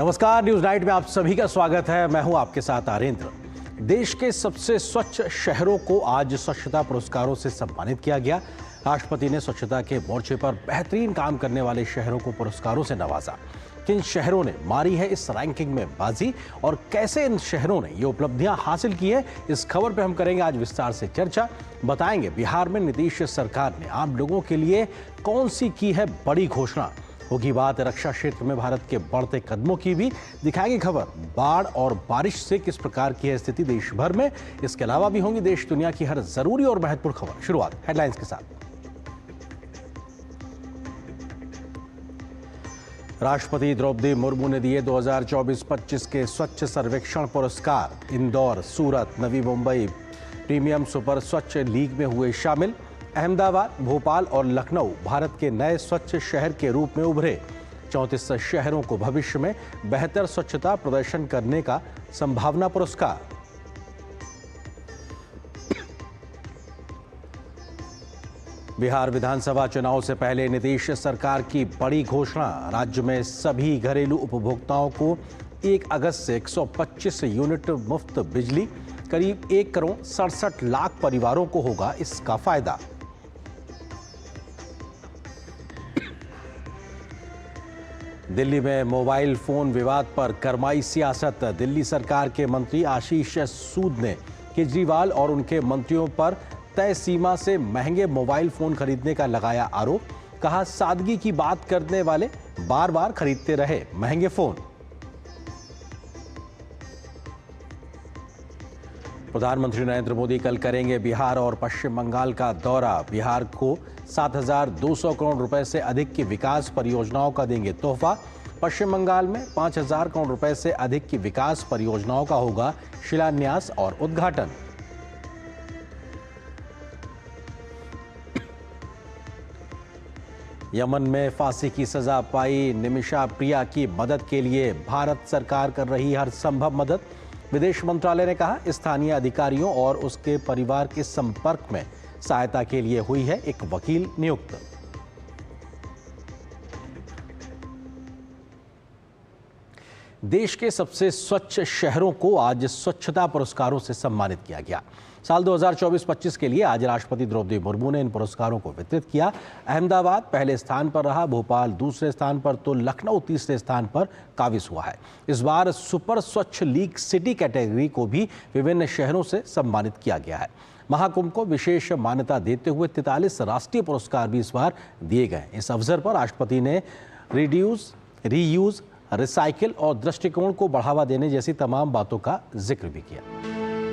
नमस्कार, news night में आप सभी का स्वागत है। मैं हूं आपके साथ आरेंद्र। देश के सबसे स्वच्छ शहरों को आज स्वच्छता पुरस्कारों से सम्मानित किया गया। राष्ट्रपति ने स्वच्छता के मोर्चे पर बेहतरीन काम करने वाले शहरों को पुरस्कारों से नवाजा। किन शहरों ने मारी है इस रैंकिंग में बाजी और कैसे इन शहरों ने ये उपलब्धियां हासिल की है, इस खबर पे हम करेंगे आज विस्तार से चर्चा। बताएंगे बिहार में नीतीश सरकार ने आम लोगों के लिए कौन सी की है बड़ी घोषणा। होगी बात रक्षा क्षेत्र में भारत के बढ़ते कदमों की भी। दिखाएंगे खबर बाढ़ और बारिश से किस प्रकार की है स्थिति देश भर में। इसके अलावा भी होंगी देश दुनिया की हर जरूरी और महत्वपूर्ण खबर। शुरुआत हेडलाइंस के साथ। राष्ट्रपति द्रौपदी मुर्मू ने दिए 2024-25 के स्वच्छ सर्वेक्षण पुरस्कार। इंदौर, सूरत, नवी मुंबई प्रीमियम सुपर स्वच्छ लीग में हुए शामिल। अहमदाबाद, भोपाल और लखनऊ भारत के नए स्वच्छ शहर के रूप में उभरे। 34 शहरों को भविष्य में बेहतर स्वच्छता प्रदर्शन करने का संभावना पुरस्कार। बिहार विधानसभा चुनाव से पहले नीतीश सरकार की बड़ी घोषणा। राज्य में सभी घरेलू उपभोक्ताओं को 1 अगस्त से 125 यूनिट मुफ्त बिजली। करीब 1 करोड़ 67 लाख परिवारों को होगा इसका फायदा। दिल्ली में मोबाइल फोन विवाद पर गरमाई सियासत। दिल्ली सरकार के मंत्री आशीष सूद ने केजरीवाल और उनके मंत्रियों पर तय सीमा से महंगे मोबाइल फोन खरीदने का लगाया आरोप। कहा, सादगी की बात करने वाले बार बार खरीदते रहे महंगे फोन। प्रधानमंत्री नरेंद्र मोदी कल करेंगे बिहार और पश्चिम बंगाल का दौरा। बिहार को 7,200 करोड़ रुपए से अधिक की विकास परियोजनाओं का देंगे तोहफा। पश्चिम बंगाल में 5,000 करोड़ रुपए से अधिक की विकास परियोजनाओं का होगा शिलान्यास और उद्घाटन। यमन में फांसी की सजा पाई निमिषा प्रिया की मदद के लिए भारत सरकार कर रही हर संभव मदद। विदेश मंत्रालय ने कहा, स्थानीय अधिकारियों और उसके परिवार के संपर्क में सहायता के लिए हुई है एक वकील नियुक्त। देश के सबसे स्वच्छ शहरों को आज स्वच्छता पुरस्कारों से सम्मानित किया गया। साल 2024-25 के लिए आज राष्ट्रपति द्रौपदी मुर्मू ने इन पुरस्कारों को वितरित किया। अहमदाबाद पहले स्थान पर रहा, भोपाल दूसरे स्थान पर तो लखनऊ तीसरे स्थान पर काबिज हुआ है। इस बार सुपर स्वच्छ लीग सिटी कैटेगरी को भी विभिन्न शहरों से सम्मानित किया गया है। महाकुंभ को विशेष मान्यता देते हुए 43 राष्ट्रीय पुरस्कार भी इस बार दिए गए। इस अवसर पर राष्ट्रपति ने रिड्यूस, रीयूज, रिसाइकिल और दृष्टिकोण को बढ़ावा देने जैसी तमाम बातों का जिक्र भी किया।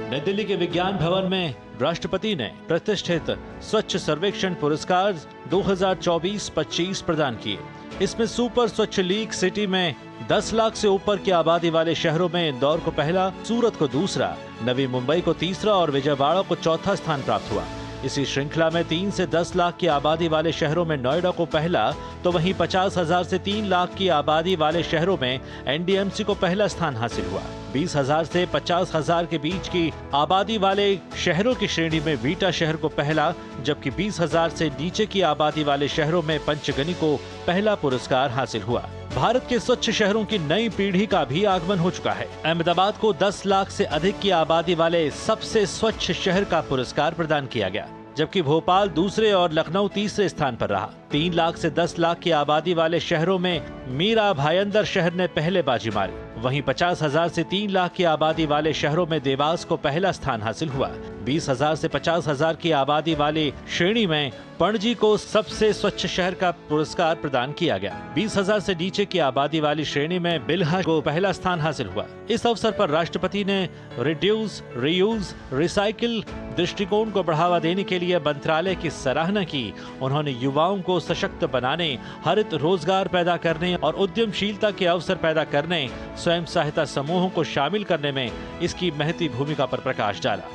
नई दिल्ली के विज्ञान भवन में राष्ट्रपति ने प्रतिष्ठित स्वच्छ सर्वेक्षण पुरस्कार 2024-25 प्रदान किए। इसमें सुपर स्वच्छ लीग सिटी में 10 लाख से ऊपर की आबादी वाले शहरों में इंदौर को पहला, सूरत को दूसरा, नवी मुंबई को तीसरा और विजयवाड़ा को चौथा स्थान प्राप्त हुआ। इसी श्रृंखला में 3 से 10 लाख की आबादी वाले शहरों में नोएडा को पहला, तो वहीं 50,000 से 3 लाख की आबादी वाले शहरों में एनडीएमसी को पहला स्थान हासिल हुआ। 20,000 से 50,000 के बीच की आबादी वाले शहरों की श्रेणी में वीटा शहर को पहला, जबकि 20,000 से नीचे की आबादी वाले शहरों में पंचगनी को पहला पुरस्कार हासिल हुआ। भारत के स्वच्छ शहरों की नई पीढ़ी का भी आगमन हो चुका है। अहमदाबाद को 10 लाख से अधिक की आबादी वाले सबसे स्वच्छ शहर का पुरस्कार प्रदान किया गया, जबकि भोपाल दूसरे और लखनऊ तीसरे स्थान पर रहा। 3 लाख से 10 लाख की आबादी वाले शहरों में मीरा भाईंदर शहर ने पहले बाजी मारी। वहीं 50,000 से 3 लाख की आबादी वाले शहरों में देवास को पहला स्थान हासिल हुआ। 20,000 से 50,000 की आबादी वाली श्रेणी में पणजी को सबसे स्वच्छ शहर का पुरस्कार प्रदान किया गया। 20,000 से नीचे की आबादी वाली श्रेणी में बिल्हा को पहला स्थान हासिल हुआ। इस अवसर पर राष्ट्रपति ने रिड्यूस, रीयूज, रिसाइकिल दृष्टिकोण को बढ़ावा देने के लिए मंत्रालय की सराहना की। उन्होंने युवाओं को सशक्त बनाने, हरित रोजगार पैदा करने और उद्यमशीलता के अवसर पैदा करने, स्वयं सहायता समूहों को शामिल करने में इसकी महती भूमिका पर प्रकाश डाला।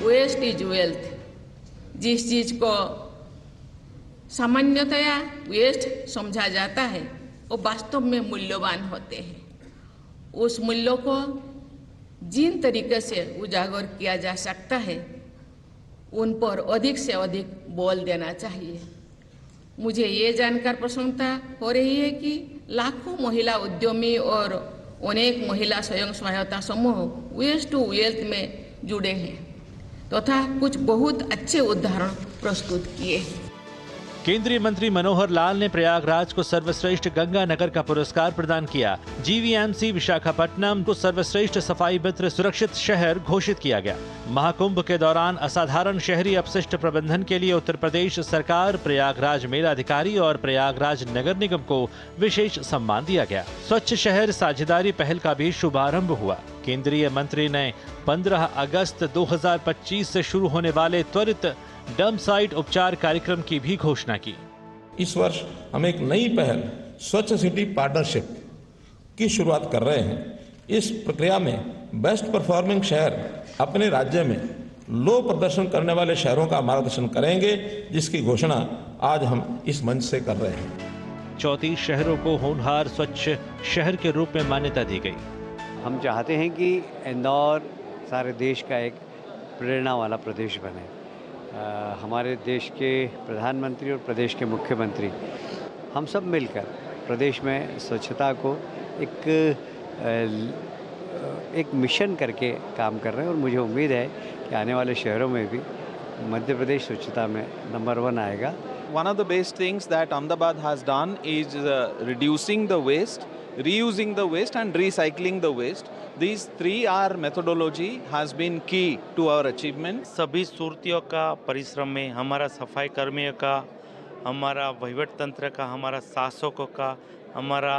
Waste is wealth. जिस चीज को सामान्यतया वेस्ट समझा जाता है वो वास्तव में मूल्यवान होते हैं। उस मूल्यों को जिन तरीके से उजागर किया जा सकता है उन पर अधिक से अधिक बल देना चाहिए। मुझे ये जानकर प्रसन्नता हो रही है कि लाखों महिला उद्यमी और अनेक महिला स्वयं सहायता समूह वेस्ट टू वेल्थ में जुड़े हैं तथा कुछ बहुत अच्छे उदाहरण प्रस्तुत किए हैं। केंद्रीय मंत्री मनोहर लाल ने प्रयागराज को सर्वश्रेष्ठ गंगा नगर का पुरस्कार प्रदान किया। जीवीएमसी विशाखापट्टनम को सर्वश्रेष्ठ सफाई मित्र सुरक्षित शहर घोषित किया गया। महाकुंभ के दौरान असाधारण शहरी अपशिष्ट प्रबंधन के लिए उत्तर प्रदेश सरकार, प्रयागराज मेला अधिकारी और प्रयागराज नगर निगम को विशेष सम्मान दिया गया। स्वच्छ शहर साझेदारी पहल का भी शुभारंभ हुआ। केंद्रीय मंत्री ने 15 अगस्त 2025 से शुरू होने वाले त्वरित डंप साइट उपचार कार्यक्रम की भी घोषणा की। इस वर्ष हम एक नई पहल स्वच्छ सिटी पार्टनरशिप की शुरुआत कर रहे हैं। इस प्रक्रिया में बेस्ट परफॉर्मिंग शहर अपने राज्य में लो प्रदर्शन करने वाले शहरों का मार्गदर्शन करेंगे, जिसकी घोषणा आज हम इस मंच से कर रहे हैं। 34 शहरों को होनहार स्वच्छ शहर के रूप में मान्यता दी गई। हम चाहते हैं कि इंदौर सारे देश का एक प्रेरणा वाला प्रदेश बने। हमारे देश के प्रधानमंत्री और प्रदेश के मुख्यमंत्री हम सब मिलकर प्रदेश में स्वच्छता को एक मिशन करके काम कर रहे हैं और मुझे उम्मीद है कि आने वाले शहरों में भी मध्य प्रदेश स्वच्छता में नंबर 1 आएगा। One of the best things that Ahmedabad has done is reducing the waste, reusing the waste and recycling the waste. These 3R methodology has been key to our achievement. सभी सूरतियों का परिश्रम में, हमारा सफाई कर्मियों का, हमारा वहीवट तंत्र का, हमारा शासकों का, हमारा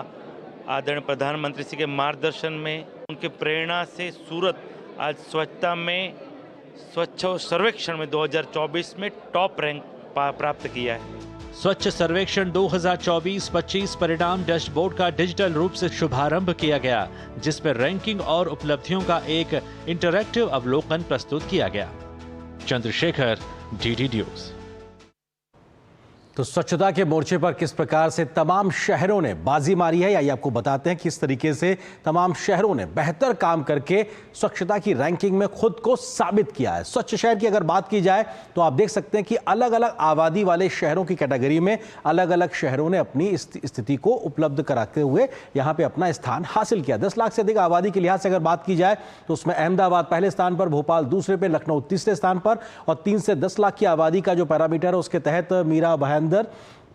आदरणीय प्रधानमंत्री जी के मार्गदर्शन में, उनके प्रेरणा से सूरत आज स्वच्छता में स्वच्छ सर्वेक्षण में 2024 में टॉप रैंक प्राप्त किया है। स्वच्छ सर्वेक्षण 2024-25 परिणाम डैशबोर्ड का डिजिटल रूप से शुभारंभ किया गया, जिसमें रैंकिंग और उपलब्धियों का एक इंटरैक्टिव अवलोकन प्रस्तुत किया गया। Chandrashekhar, DD news. तो स्वच्छता के मोर्चे पर किस प्रकार से तमाम शहरों ने बाजी मारी है, आइए आपको बताते हैं किस तरीके से तमाम शहरों ने बेहतर काम करके स्वच्छता की रैंकिंग में खुद को साबित किया है। स्वच्छ शहर की अगर बात की जाए तो आप देख सकते हैं कि अलग अलग आबादी वाले शहरों की कैटेगरी में अलग अलग शहरों ने अपनी स्थिति को उपलब्ध कराते हुए यहाँ पे अपना स्थान हासिल किया। 10 लाख से अधिक आबादी के लिहाज से अगर बात की जाए तो उसमें अहमदाबाद पहले स्थान पर, भोपाल दूसरे पे, लखनऊ तीसरे स्थान पर और 3 से 10 लाख की आबादी का जो पैरामीटर है उसके तहत मीरा भाईंदर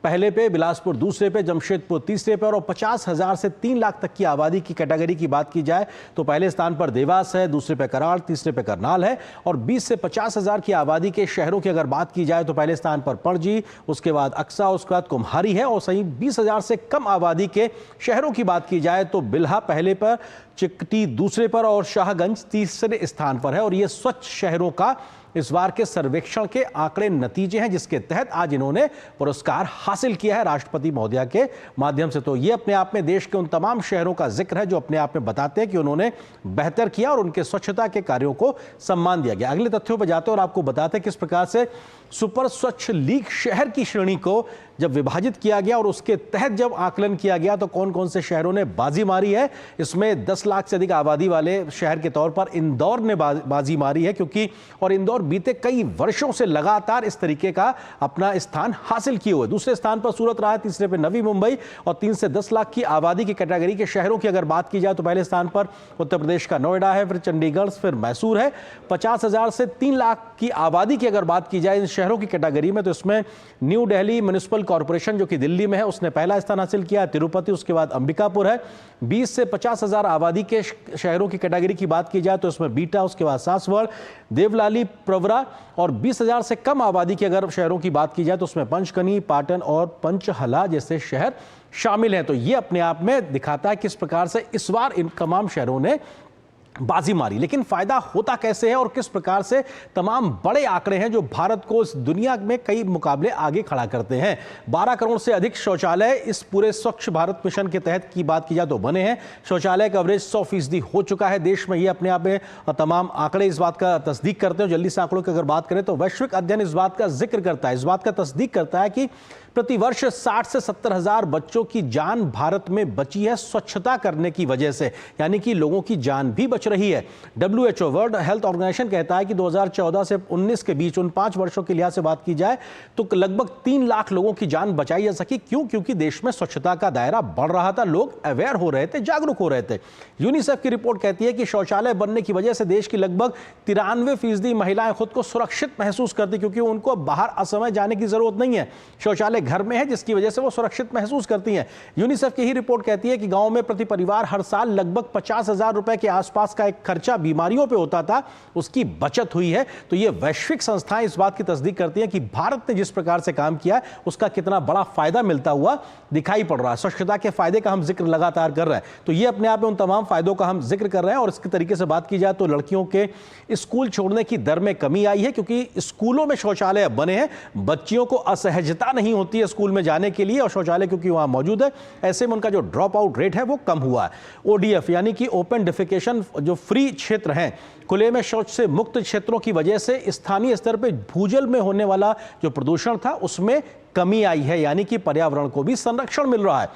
पहले पे, बिलासपुर दूसरे पे, जमशेदपुर तीसरे पे और 50,000 से 3 लाख तक की आबादी की कैटेगरी की बात की जाए तो पहले स्थान पर देवास है, दूसरे पे कराड़, तीसरे पे करनाल है और 20 से 50,000 की आबादी के शहरों की अगर बात की जाए तो पहले स्थान पर पणजी, उसके बाद अक्सा, उसके बाद कुम्हारी है और सही 20,000 से कम आबादी के शहरों की बात की जाए तो बिल्हा पहले पर, चिकटी दूसरे पर और शाहगंज तीसरे स्थान पर है। और ये स्वच्छ शहरों का इस बार के सर्वेक्षण के आंकड़े नतीजे हैं, जिसके तहत आज इन्होंने पुरस्कार हासिल किया है राष्ट्रपति महोदया के माध्यम से। तो ये अपने आप में देश के उन तमाम शहरों का जिक्र है जो अपने आप में बताते हैं कि उन्होंने बेहतर किया और उनके स्वच्छता के कार्यों को सम्मान दिया गया। अगले तथ्यों पर जाते हैं और आपको बताते हैं किस प्रकार से सुपर स्वच्छ लीग शहर की श्रेणी को जब विभाजित किया गया और उसके तहत जब आकलन किया गया तो कौन कौन से शहरों ने बाजी मारी है। इसमें 10 लाख से अधिक आबादी वाले शहर के तौर पर इंदौर ने बाजी मारी है, क्योंकि और इंदौर बीते कई वर्षों से लगातार इस तरीके का अपना स्थान हासिल किए हुए। दूसरे स्थान पर सूरत रहा है, तीसरे पे नवी मुंबई और 3 से 10 लाख की आबादी की कैटेगरी के शहरों की अगर बात की जाए तो पहले स्थान पर उत्तर प्रदेश का नोएडा है, फिर चंडीगढ़, फिर मैसूर है। 50,000 से 3 लाख की आबादी की अगर बात की जाए इन शहरों की कैटेगरी में तो इसमें न्यू दिल्ली म्युनिसिपल कॉर्पोरेशन जो कि दिल्ली में है उसने पहला स्थान हासिल किया, तिरुपति, उसके बाद अंबिकापुर है। 20 से 50,000 आबादी के शहरों की कैटेगरी की बात की जाए तो इसमें बीटा, उसके बाद सासवड़, देवलाली, प्रवरा और 20,000 से कम आबादी के अगर शहरों की बात की जाए तो उसमें पंचकनी, पाटन और पंचहला जैसे शहर शामिल हैं। तो ये अपने आप में दिखाता है किस प्रकार से इस बार इन तमाम शहरों ने बाजी मारी। लेकिन फायदा होता कैसे है और किस प्रकार से तमाम बड़े आंकड़े हैं जो भारत को इस दुनिया में कई मुकाबले आगे खड़ा करते हैं। 12 करोड़ से अधिक शौचालय इस पूरे स्वच्छ भारत मिशन के तहत की बात की जाए तो बने हैं। शौचालय कवरेज 100% हो चुका है देश में। ये अपने आप में तमाम आंकड़े इस बात का तस्दीक करते हैं। जल्दी से आंकड़ों की अगर बात करें तो वैश्विक अध्ययन इस बात का जिक्र करता है, इस बात का तस्दीक करता है कि प्रतिवर्ष 60 से 70 हजार बच्चों की जान भारत में बची है स्वच्छता करने की वजह से, यानी कि लोगों की जान भी बच रही है। WHO वर्ल्ड हेल्थ ऑर्गेनाइजेशन कहता है कि 2014 से 19 के बीच उन 5 वर्षों के लिहाज से बात की जाए तो लगभग 3 लाख लोगों की जान बचाई जा सकी। क्यों? क्योंकि देश में स्वच्छता का दायरा बढ़ रहा था, लोग अवेयर हो रहे थे, जागरूक हो रहे थे। यूनिसेफ की रिपोर्ट कहती है कि शौचालय बनने की वजह से देश की लगभग 93% महिलाएं खुद को सुरक्षित महसूस करती, क्योंकि उनको बाहर असमय जाने की जरूरत नहीं है, शौचालय घर में है, जिसकी वजह से वो सुरक्षित महसूस करती हैं। यूनिसेफ की ही रिपोर्ट कहती है कि गांव में प्रति परिवार हर साल लगभग 50,000 रुपए के आसपास का एक खर्चा बीमारियों पे होता था, उसकी बचत हुई है। तो ये वैश्विक संस्थाएं इस बात की तस्दीक करती हैं कि भारत ने जिस प्रकार से काम किया है उसका कितना बड़ा फायदा मिलता हुआ दिखाई पड़ रहा है। स्वच्छता के फायदे का हम जिक्र लगातार कर रहे हैं, तो ये अपने आप में उन तमाम फायदों का हम जिक्र कर रहे हैं। और इसके तरीके से बात की जाए तो लड़कियों के स्कूल छोड़ने की दर में कमी आई है, क्योंकि स्कूलों में शौचालय बने हैं, बच्चियों को असहजता नहीं होती है स्कूल में जाने के लिए, और शौचालय क्योंकि वहां मौजूद है, ऐसे में उनका जो ड्रॉप आउट रेट है वो कम हुआ है। ODF यानी कि ओपन डिफिकेशन जो फ्री क्षेत्र हैं, खुले में शौच से मुक्त क्षेत्रों की वजह से स्थानीय स्तर पर भूजल में होने वाला जो प्रदूषण था उसमें कमी आई है, यानी कि पर्यावरण को भी संरक्षण मिल रहा है।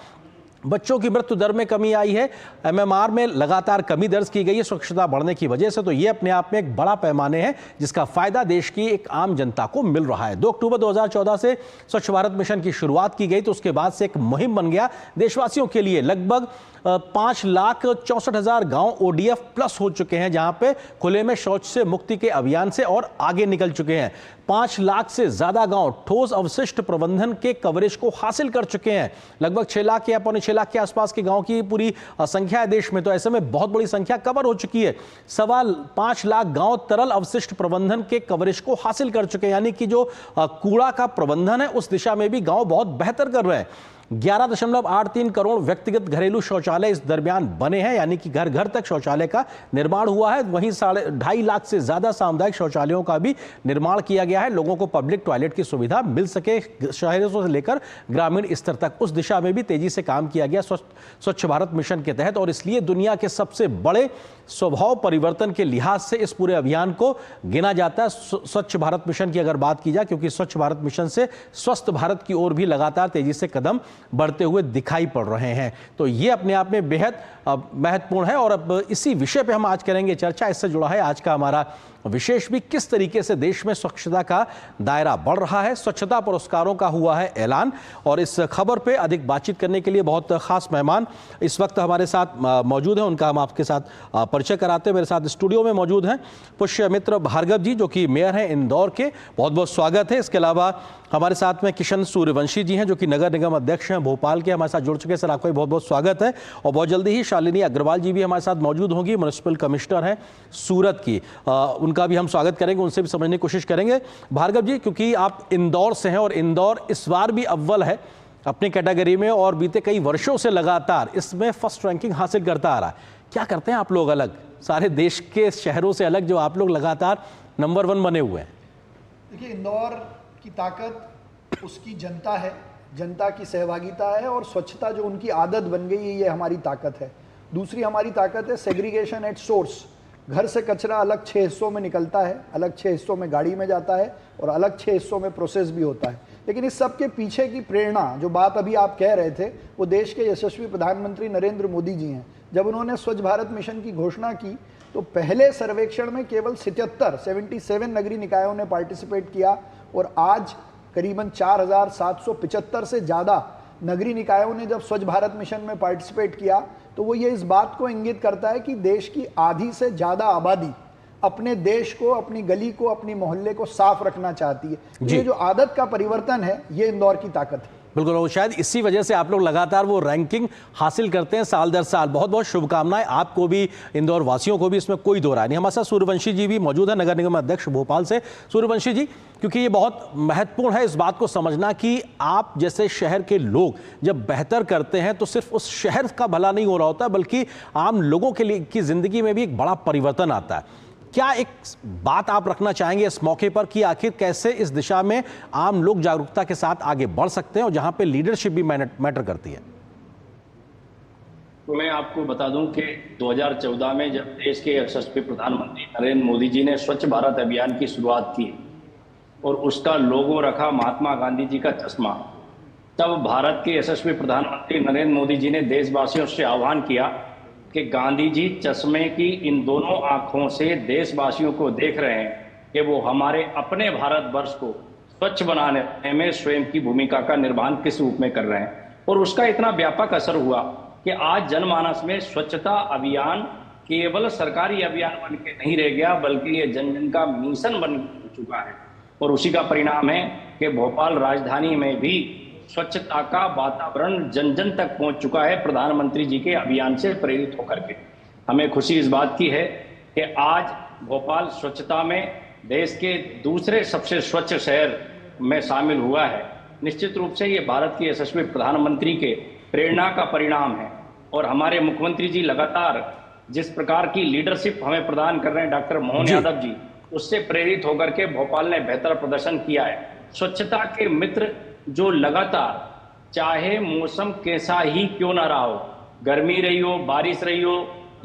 बच्चों की मृत्यु दर में कमी आई है, MMR में लगातार कमी दर्ज की गई है स्वच्छता बढ़ने की वजह से। तो ये अपने आप में एक बड़ा पैमाने है जिसका फायदा देश की एक आम जनता को मिल रहा है। 2 अक्टूबर 2014 से स्वच्छ भारत मिशन की शुरुआत की गई, तो उसके बाद से एक मुहिम बन गया देशवासियों के लिए। लगभग 5,64,000 गांव ODF प्लस हो चुके हैं, जहां पे खुले में शौच से मुक्ति के अभियान से और आगे निकल चुके हैं। 5 लाख से ज्यादा गांव ठोस अवशिष्ट प्रबंधन के कवरेज को हासिल कर चुके हैं। लगभग 6 लाख या 6.25 लाख के आसपास के गांव की पूरी संख्या है देश में, तो ऐसे में बहुत बड़ी संख्या कवर हो चुकी है। 5.25 लाख गांव तरल अवशिष्ट प्रबंधन के कवरेज को हासिल कर चुके हैं, यानी कि जो कूड़ा का प्रबंधन है उस दिशा में भी गांव बहुत बेहतर कर रहे हैं। 11.83 करोड़ व्यक्तिगत घरेलू शौचालय इस दरमियान बने हैं, यानी कि घर घर तक शौचालय का निर्माण हुआ है। वहीं 2.5 लाख से ज्यादा सामुदायिक शौचालयों का भी निर्माण किया गया है, लोगों को पब्लिक टॉयलेट की सुविधा मिल सके शहरों से लेकर ग्रामीण स्तर तक। उस दिशा में भी तेजी से काम किया गया स्वच्छ भारत मिशन के तहत, और इसलिए दुनिया के सबसे बड़े स्वभाव परिवर्तन के लिहाज से इस पूरे अभियान को गिना जाता है स्वच्छ भारत मिशन की अगर बात की जाए, क्योंकि स्वच्छ भारत मिशन से स्वस्थ भारत की ओर भी लगातार तेजी से कदम बढ़ते हुए दिखाई पड़ रहे हैं। तो ये अपने आप में बेहद महत्वपूर्ण है। और अब इसी विषय पे हम आज करेंगे चर्चा। इससे जुड़ा है आज का हमारा विशेष भी, किस तरीके से देश में स्वच्छता का दायरा बढ़ रहा है। स्वच्छता पुरस्कारों का हुआ है ऐलान, और इस खबर पे अधिक बातचीत करने के लिए बहुत खास मेहमान इस वक्त हमारे साथ मौजूद हैं, उनका हम आपके साथ परिचय कराते हैं। मेरे साथ स्टूडियो में मौजूद हैं पुष्यमित्र भार्गव जी, जो कि मेयर हैं इंदौर के, बहुत बहुत स्वागत है। इसके अलावा हमारे साथ में किशन सूर्यवंशी जी हैं, जो कि नगर निगम अध्यक्ष हैं भोपाल के, हमारे साथ जुड़ चुके हैं। सर, आपका बहुत बहुत स्वागत है। और बहुत जल्दी ही शालिनी अग्रवाल जी भी हमारे साथ मौजूद होंगी, म्युनिसिपल कमिश्नर हैं सूरत की, उनका भी हम स्वागत करेंगे, उनसे भी समझने की कोशिश करेंगे। भार्गव जी, क्योंकि आप इंदौर से हैं और इंदौर इस बार भी अव्वल है अपनी कैटेगरी में, और बीते कई वर्षों से लगातार इसमें फर्स्ट रैंकिंग हासिल करता आ रहा है। क्या करते हैं आप लोग अलग, सारे देश के शहरों से अलग, जो आप लोग लगातार नंबर 1 बने हुए हैं? देखिए, इंदौर की ताकत उसकी जनता है, जनता की सहभागिता है, और स्वच्छता जो उनकी आदत बन गई है, ये हमारी ताकत है। दूसरी हमारी ताकत है सेग्रीगेशन एट सोर्स। घर से कचरा अलग 6 हिस्सों में निकलता है, अलग 6 हिस्सों में गाड़ी में जाता है, और अलग 6 हिस्सों में प्रोसेस भी होता है। लेकिन इस सब के पीछे की प्रेरणा, जो बात अभी आप कह रहे थे, वो देश के यशस्वी प्रधानमंत्री नरेंद्र मोदी जी हैं। जब उन्होंने स्वच्छ भारत मिशन की घोषणा की तो पहले सर्वेक्षण में केवल 77 नगरीय निकायों ने पार्टिसिपेट किया, और आज करीबन 4,775 से ज़्यादा नगरीय निकायों ने जब स्वच्छ भारत मिशन में पार्टिसिपेट किया, तो वो ये इस बात को इंगित करता है कि देश की आधी से ज़्यादा आबादी अपने देश को, अपनी गली को, अपनी मोहल्ले को साफ रखना चाहती है। ये जो आदत का परिवर्तन है, ये इंदौर की ताकत है। बिल्कुल, शायद इसी वजह से आप लोग लगातार वो रैंकिंग हासिल करते हैं साल दर साल। बहुत बहुत शुभकामनाएं आपको भी, इंदौर वासियों को भी, इसमें कोई दो राय नहीं। हमारे साथ सूर्यवंशी जी भी मौजूद है, नगर निगम अध्यक्ष भोपाल से। सूर्यवंशी जी, क्योंकि ये बहुत महत्वपूर्ण है इस बात को समझना कि आप जैसे शहर के लोग जब बेहतर करते हैं तो सिर्फ उस शहर का भला नहीं हो रहा होता, बल्कि आम लोगों के लिए की जिंदगी में भी एक बड़ा परिवर्तन आता है। क्या एक बात आप रखना चाहेंगे इस मौके पर कि आखिर कैसे इस दिशा में आम लोग जागरूकता के साथ आगे बढ़ सकते हैं, और जहां पे लीडरशिप भी मैटर करती है? तो मैं आपको बता दूं कि 2014 में जब देश के यशस्वी प्रधानमंत्री नरेंद्र मोदी जी ने स्वच्छ भारत अभियान की शुरुआत की और उसका लोगो रखा महात्मा गांधी जी का चश्मा, तब भारत के यशस्वी प्रधानमंत्री नरेंद्र मोदी जी ने देशवासियों से आह्वान किया कि गांधी जी चश्मे की इन दोनों आंखों से देशवासियों को देख रहे हैं कि वो हमारे अपने भारतवर्ष को स्वच्छ बनाने में स्वयं की भूमिका का निर्वहन किस रूप में कर रहे हैं। और उसका इतना व्यापक असर हुआ कि आज जनमानस में स्वच्छता अभियान केवल सरकारी अभियान बन के नहीं रह गया, बल्कि ये जन जन का मिशन बन चुका है। और उसी का परिणाम है कि भोपाल राजधानी में भी स्वच्छता का वातावरण जन जन तक पहुंच चुका है, प्रधानमंत्री जी के अभियान से प्रेरित होकर के। हमें खुशी इस बात की है कि आज भोपाल स्वच्छता में देश के दूसरे सबसे स्वच्छ शहर में शामिल हुआ है। निश्चित रूप से ये भारत के यशस्वी प्रधानमंत्री के प्रेरणा का परिणाम है। और हमारे मुख्यमंत्री जी लगातार जिस प्रकार की लीडरशिप हमें प्रदान कर रहे हैं डॉक्टर मोहन यादव जी, उससे प्रेरित होकर के भोपाल ने बेहतर प्रदर्शन किया है। स्वच्छता के मित्र जो लगातार, चाहे मौसम कैसा ही क्यों ना रहा हो, गर्मी रही हो, बारिश रही हो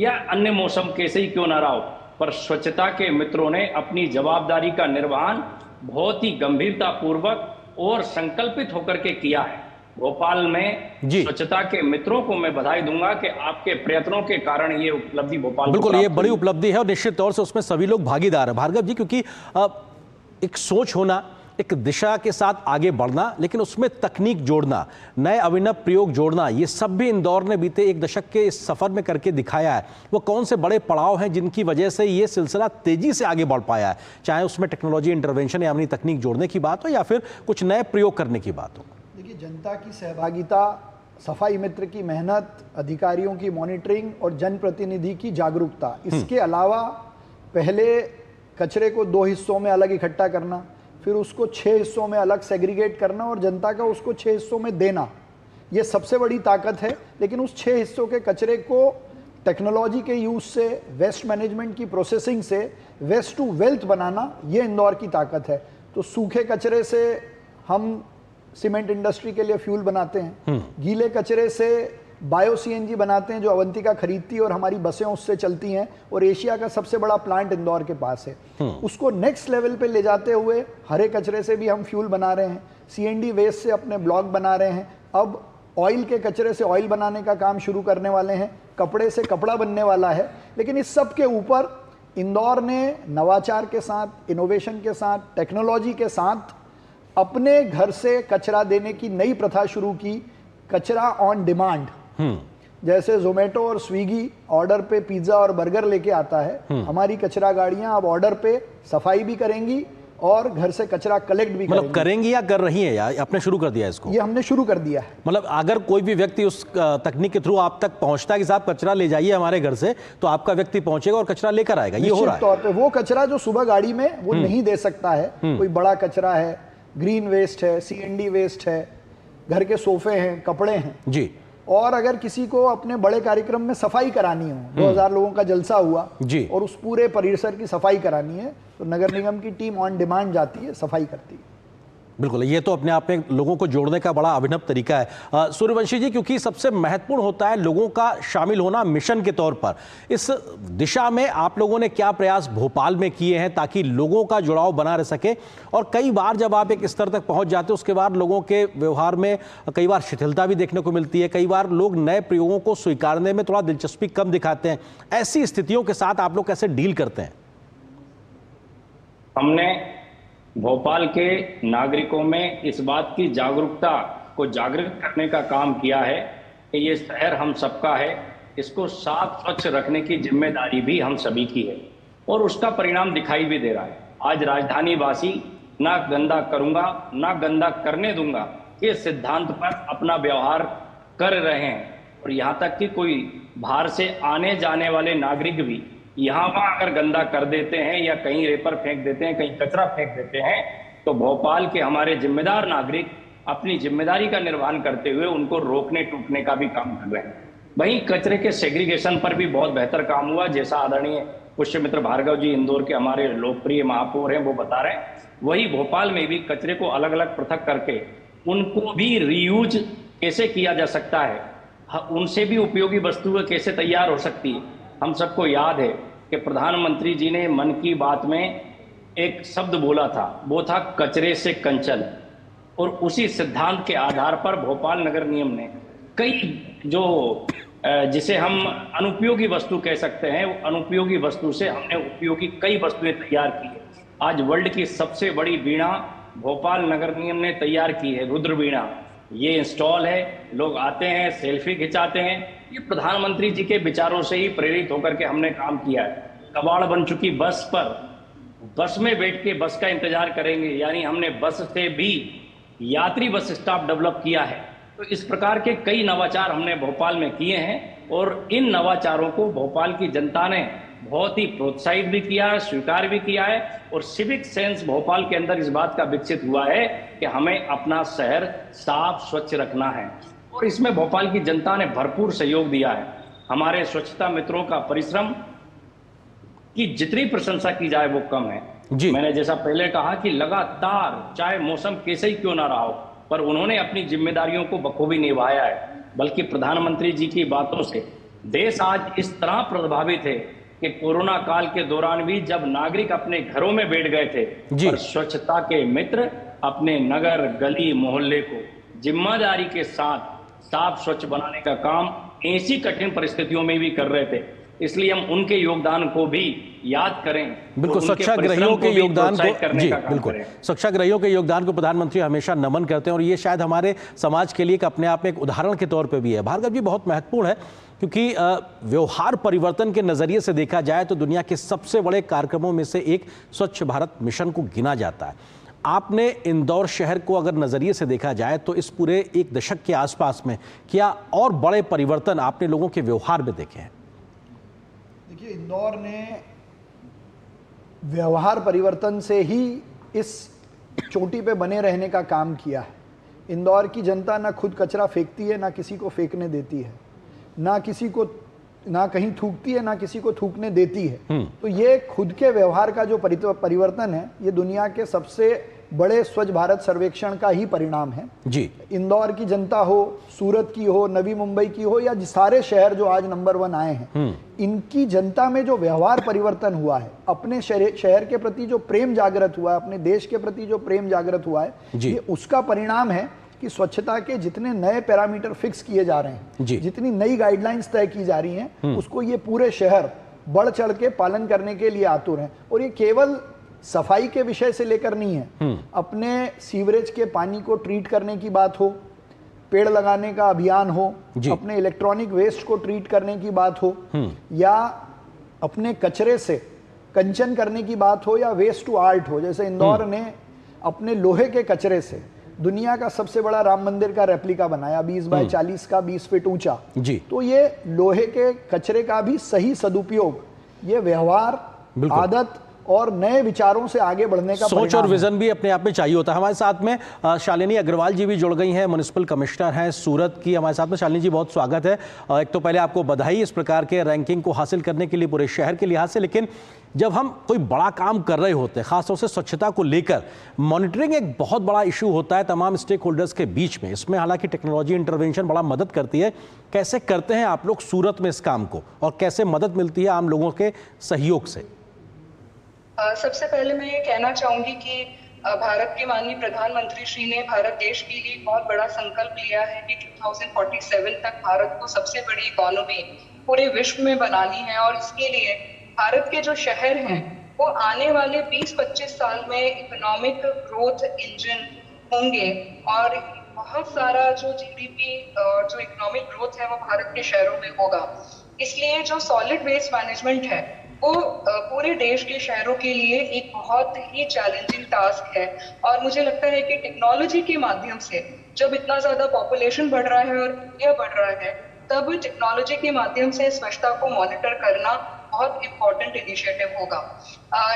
या अन्य मौसम कैसे ही क्यों ना रहा हो, पर स्वच्छता के मित्रों ने अपनी जवाबदारी का निर्वहन बहुत ही गंभीरता पूर्वक और संकल्पित होकर के किया है। भोपाल में स्वच्छता के मित्रों को मैं बधाई दूंगा कि आपके प्रयत्नों के कारण ये उपलब्धि भोपाल बिल्कुल ये बड़ी उपलब्धि है और निश्चित तौर से उसमें सभी लोग भागीदार हैं भार्गव जी, क्योंकि एक सोच होना, एक दिशा के साथ आगे बढ़ना, लेकिन उसमें तकनीक जोड़ना, नए अभिनव प्रयोग जोड़ना, ये सब भी इंदौर ने बीते एक दशक के इस सफर में करके दिखाया है। वो कौन से बड़े पड़ाव हैं जिनकी वजह से ये सिलसिला तेजी से आगे बढ़ पाया है, चाहे उसमें टेक्नोलॉजी इंटरवेंशन या अपनी तकनीक जोड़ने की बात हो या फिर कुछ नए प्रयोग करने की बात हो। देखिए, जनता की सहभागिता, सफाई मित्र की मेहनत, अधिकारियों की मॉनिटरिंग और जनप्रतिनिधि की जागरूकता, इसके अलावा पहले कचरे को 2 हिस्सों में अलग इकट्ठा करना, फिर उसको 6 हिस्सों में अलग सेग्रीगेट करना और जनता का उसको 6 हिस्सों में देना, ये सबसे बड़ी ताकत है। लेकिन उस 6 हिस्सों के कचरे को टेक्नोलॉजी के यूज से, वेस्ट मैनेजमेंट की प्रोसेसिंग से वेस्ट टू वेल्थ बनाना, ये इंदौर की ताकत है। तो सूखे कचरे से हम सीमेंट इंडस्ट्री के लिए फ्यूल बनाते हैं, गीले कचरे से बायो सीएनजी बनाते हैं जो अवंतिका खरीदती है और हमारी बसें उससे चलती हैं, और एशिया का सबसे बड़ा प्लांट इंदौर के पास है। उसको नेक्स्ट लेवल पे ले जाते हुए हरे कचरे से भी हम फ्यूल बना रहे हैं, सीएनडी वेस्ट से अपने ब्लॉक बना रहे हैं, अब ऑयल के कचरे से ऑयल बनाने का काम शुरू करने वाले हैं, कपड़े से कपड़ा बनने वाला है। लेकिन इस सब के ऊपर इंदौर ने नवाचार के साथ, इनोवेशन के साथ, टेक्नोलॉजी के साथ अपने घर से कचरा देने की नई प्रथा शुरू की, कचरा ऑन डिमांड। जैसे जोमेटो और स्विगी ऑर्डर पे पिज्जा और बर्गर लेके आता है, हमारी कचरा गाड़ियां अब ऑर्डर पे सफाई भी करेंगी और घर से कचरा कलेक्ट भी करेंगी या कर रही है, या आपने शुरू कर दिया इसको? ये हमने शुरू कर दिया है। मतलब अगर कोई भी व्यक्ति उस तकनीक के थ्रू आप तक पहुंचता है कि साहब कचरा ले जाइए हमारे घर से, तो आपका व्यक्ति पहुंचेगा और कचरा लेकर आएगा। ये हो रहा है तौर पे वो कचरा जो सुबह गाड़ी में वो नहीं दे सकता है, कोई बड़ा कचरा है, ग्रीन वेस्ट है, सीएनडी वेस्ट है, घर के सोफे हैं, कपड़े हैं जी, और अगर किसी को अपने बड़े कार्यक्रम में सफाई करानी हो, 2000 लोगों का जलसा हुआ जी, और उस पूरे परिसर की सफाई करानी है, तो नगर निगम की टीम ऑन डिमांड जाती है, सफाई करती है। बिल्कुल, ये तो अपने आप में लोगों को जोड़ने का बड़ा अभिनव तरीका है। सूर्यवंशी जी, क्योंकि सबसे महत्वपूर्ण होता है लोगों का शामिल होना मिशन के तौर पर, इस दिशा में आप लोगों ने क्या प्रयास भोपाल में किए हैं ताकि लोगों का जुड़ाव बना रह सके? और कई बार जब आप एक स्तर तक पहुंच जाते हैं उसके बाद लोगों के व्यवहार में कई बार शिथिलता भी देखने को मिलती है, कई बार लोग नए प्रयोगों को स्वीकारने में थोड़ा दिलचस्पी कम दिखाते हैं। ऐसी स्थितियों के साथ आप लोग कैसे डील करते हैं? हमने भोपाल के नागरिकों में इस बात की जागरूकता को जागृत करने का काम किया है कि ये शहर हम सबका है, इसको साफ स्वच्छ रखने की जिम्मेदारी भी हम सभी की है, और उसका परिणाम दिखाई भी दे रहा है। आज राजधानी वासी ना गंदा करूंगा ना गंदा करने दूंगा के सिद्धांत पर अपना व्यवहार कर रहे हैं, और यहाँ तक कि कोई बाहर से आने जाने वाले नागरिक भी यहाँ वहाँ अगर गंदा कर देते हैं या कहीं रेपर फेंक देते हैं, कहीं कचरा फेंक देते हैं, तो भोपाल के हमारे जिम्मेदार नागरिक अपनी जिम्मेदारी का निर्वहन करते हुए उनको रोकने टूटने का भी काम कर रहे हैं। वहीं कचरे के सेग्रीगेशन पर भी बहुत बेहतर काम हुआ, जैसा आदरणीय पुष्यमित्र भार्गव जी इंदौर के हमारे लोकप्रिय महापौर हैं वो बता रहे हैं। वही भोपाल में भी कचरे को अलग अलग पृथक करके उनको भी रीयूज कैसे किया जा सकता है, उनसे भी उपयोगी वस्तुएं कैसे तैयार हो सकती है। हम सबको याद है कि प्रधानमंत्री जी ने मन की बात में एक शब्द बोला था, वो था कचरे से कंचन। और उसी सिद्धांत के आधार पर भोपाल नगर निगम ने कई जो जिसे हम अनुपयोगी वस्तु कह सकते हैं, वो अनुपयोगी वस्तु से हमने उपयोगी कई वस्तुएं तैयार की है। आज वर्ल्ड की सबसे बड़ी वीणा भोपाल नगर निगम ने तैयार की है, रुद्र वीणा। ये इंस्टॉल है, लोग आते हैं, सेल्फी खिंचाते हैं। ये प्रधानमंत्री जी के विचारों से ही प्रेरित होकर के हमने काम किया है। कबाड़ बन चुकी बस पर बस में बैठ के बस का इंतजार करेंगे, यानी हमने बस से भी यात्री बस स्टॉप डेवलप किया है। तो इस प्रकार के कई नवाचार हमने भोपाल में किए हैं और इन नवाचारों को भोपाल की जनता ने बहुत ही प्रोत्साहित भी किया है, स्वीकार भी किया है और सिविक सेंस भोपाल के अंदर इस बात का विकसित हुआ है कि हमें अपना शहर साफ स्वच्छ रखना है और इसमें भोपाल की जनता ने भरपूर सहयोग दिया है। हमारे स्वच्छता मित्रों का परिश्रम की जितनी प्रशंसा की जाए वो कम है जी। मैंने जैसा पहले कहा कि लगातार चाहे मौसम कैसे ही क्यों ना रहा हो, पर उन्होंने अपनी जिम्मेदारियों को बखूबी निभाया है। बल्कि प्रधानमंत्री जी की बातों से देश आज इस तरह प्रभावित है कि कोरोना काल के दौरान भी जब नागरिक अपने घरों में बैठ गए थे, पर स्वच्छता के मित्र अपने नगर गली मोहल्ले को जिम्मेदारी के साथ साफ स्वच्छ बनाने का काम ऐसी कठिन परिस्थितियों में भी कर रहे थे। इसलिए हम उनके योगदान को भी याद करें। बिल्कुल, स्वच्छाग्रहियों के योगदान को जी बिल्कुल, स्वच्छाग्रहियों के योगदान को प्रधानमंत्री हमेशा नमन करते हैं और ये शायद हमारे समाज के लिए अपने आप में एक उदाहरण के तौर पे भी है। भार्गव जी, बहुत महत्वपूर्ण है क्योंकि व्यवहार परिवर्तन के नजरिए से देखा जाए तो दुनिया के सबसे बड़े कार्यक्रमों में से एक स्वच्छ भारत मिशन को गिना जाता है। आपने इंदौर शहर को अगर नजरिए से देखा जाए तो इस पूरे एक दशक के आसपास में क्या और बड़े परिवर्तन आपने लोगों के व्यवहार में देखे हैं? देखिए, इंदौर ने व्यवहार परिवर्तन से ही इस चोटी पे बने रहने का काम किया है। इंदौर की जनता ना खुद कचरा फेंकती है, ना किसी को फेंकने देती है, ना कहीं थूकती है, ना किसी को थूकने देती है। तो ये खुद के व्यवहार का जो परिवर्तन है, ये दुनिया के सबसे बड़े स्वच्छ भारत सर्वेक्षण का ही परिणाम है जी। इंदौर की जनता हो, सूरत की हो, नवी मुंबई की हो या सारे शहर जो आज नंबर 1 आए हैं, इनकी जनता में जो व्यवहार परिवर्तन हुआ है, अपने शहर के प्रति जो प्रेम जागृत हुआ है, अपने देश के प्रति जो प्रेम जागृत हुआ है, ये उसका परिणाम है कि स्वच्छता के जितने नए पैरामीटर फिक्स किए जा रहे हैं, जितनी नई गाइडलाइंस तय की जा रही हैं, उसको ये पूरे शहर बढ़ चढ़ के पालन करने के लिए आतुर हैं। और ये केवल सफाई के विषय से लेकर नहीं है, अपने सीवरेज के पानी को ट्रीट करने की बात हो, पेड़ लगाने का अभियान हो, अपने इलेक्ट्रॉनिक वेस्ट को ट्रीट करने की बात हो, या अपने कचरे से कंचन करने की बात हो, या वेस्ट टू आर्ट हो। जैसे इंदौर ने अपने लोहे के कचरे से दुनिया का सबसे बड़ा राम मंदिर का रेप्लिका बनाया, 20 बाय 40 का, 20 फीट ऊंचा। तो ये लोहे के कचरे का भी सही सदुपयोग, ये व्यवहार, आदत और नए विचारों से आगे बढ़ने का सोच और विजन भी अपने आप में चाहिए होता है। हमारे साथ में शालिनी अग्रवाल जी भी जुड़ गई हैं, म्युनिसिपल कमिश्नर हैं सूरत की, हमारे साथ में। शालिनी जी, बहुत स्वागत है। एक तो पहले आपको बधाई इस प्रकार के रैंकिंग को हासिल करने के लिए पूरे शहर के लिहाज से। लेकिन जब हम कोई बड़ा काम कर रहे होते हैं, खासतौर से स्वच्छता को लेकर, मॉनिटरिंग एक बहुत बड़ा इशू होता है तमाम स्टेक होल्डर्स के बीच में। इसमें हालांकि टेक्नोलॉजी इंटरवेंशन बड़ा मदद करती है। कैसे करते हैं आप लोग सूरत में इस काम को और कैसे मदद मिलती है आम लोगों के सहयोग से? सबसे पहले मैं ये कहना चाहूंगी कि भारत के माननीय प्रधानमंत्री श्री ने भारत देश के लिए बहुत बड़ा संकल्प लिया है कि 2047 तक भारत को सबसे बड़ी इकोनॉमी पूरे विश्व में बनानी है। और इसके लिए भारत के जो शहर हैं वो आने वाले 20-25 साल में इकोनॉमिक ग्रोथ इंजन होंगे और बहुत सारा जो जीडीपी और जो इकोनॉमिक ग्रोथ है वो भारत के शहरों में होगा। इसलिए जो सॉलिड वेस्ट मैनेजमेंट है वो पूरे देश के शहरों के लिए एक बहुत ही चैलेंजिंग टास्क है। और मुझे लगता है कि टेक्नोलॉजी के माध्यम से जब इतना ज्यादा पॉपुलेशन बढ़ रहा है और इंडिया बढ़ रहा है, तब टेक्नोलॉजी के माध्यम से स्वच्छता को मॉनिटर करना बहुत इंपॉर्टेंट इनिशिएटिव होगा।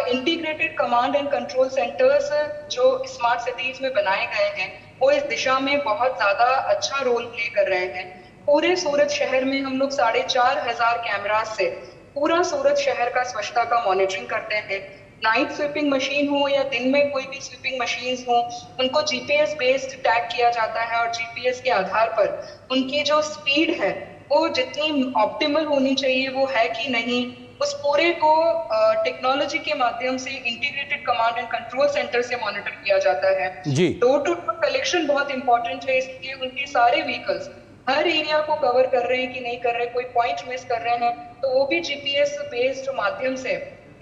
Integrated command and control centres जो स्मार्ट सिटीज में बनाए गए हैं वो इस दिशा में बहुत ज्यादा अच्छा रोल प्ले कर रहे हैं। पूरे सूरत शहर में हम लोग 4,500 कैमरास से पूरा सूरत शहर का स्वच्छता का मॉनिटरिंग करते हैं। नाइट स्वीपिंग मशीन हो या दिन में कोई भी स्वीपिंग मशीन्स हो, उनको जीपीएस बेस्ड टैग किया जाता है और जीपीएस के आधार पर उनकी जो स्पीड है वो जितनी ऑप्टिमल होनी चाहिए वो है कि नहीं, उस पूरे को टेक्नोलॉजी के माध्यम से integrated command and control centre से मॉनिटर किया जाता है। डोर टू डोर कलेक्शन बहुत इंपॉर्टेंट है, इसलिए उनके सारे व्हीकल्स हर एरिया को कवर कर रहे हैं कि नहीं कर रहे, कोई पॉइंट मिस कर रहे हैं तो वो भी जीपीएस बेस्ड माध्यम से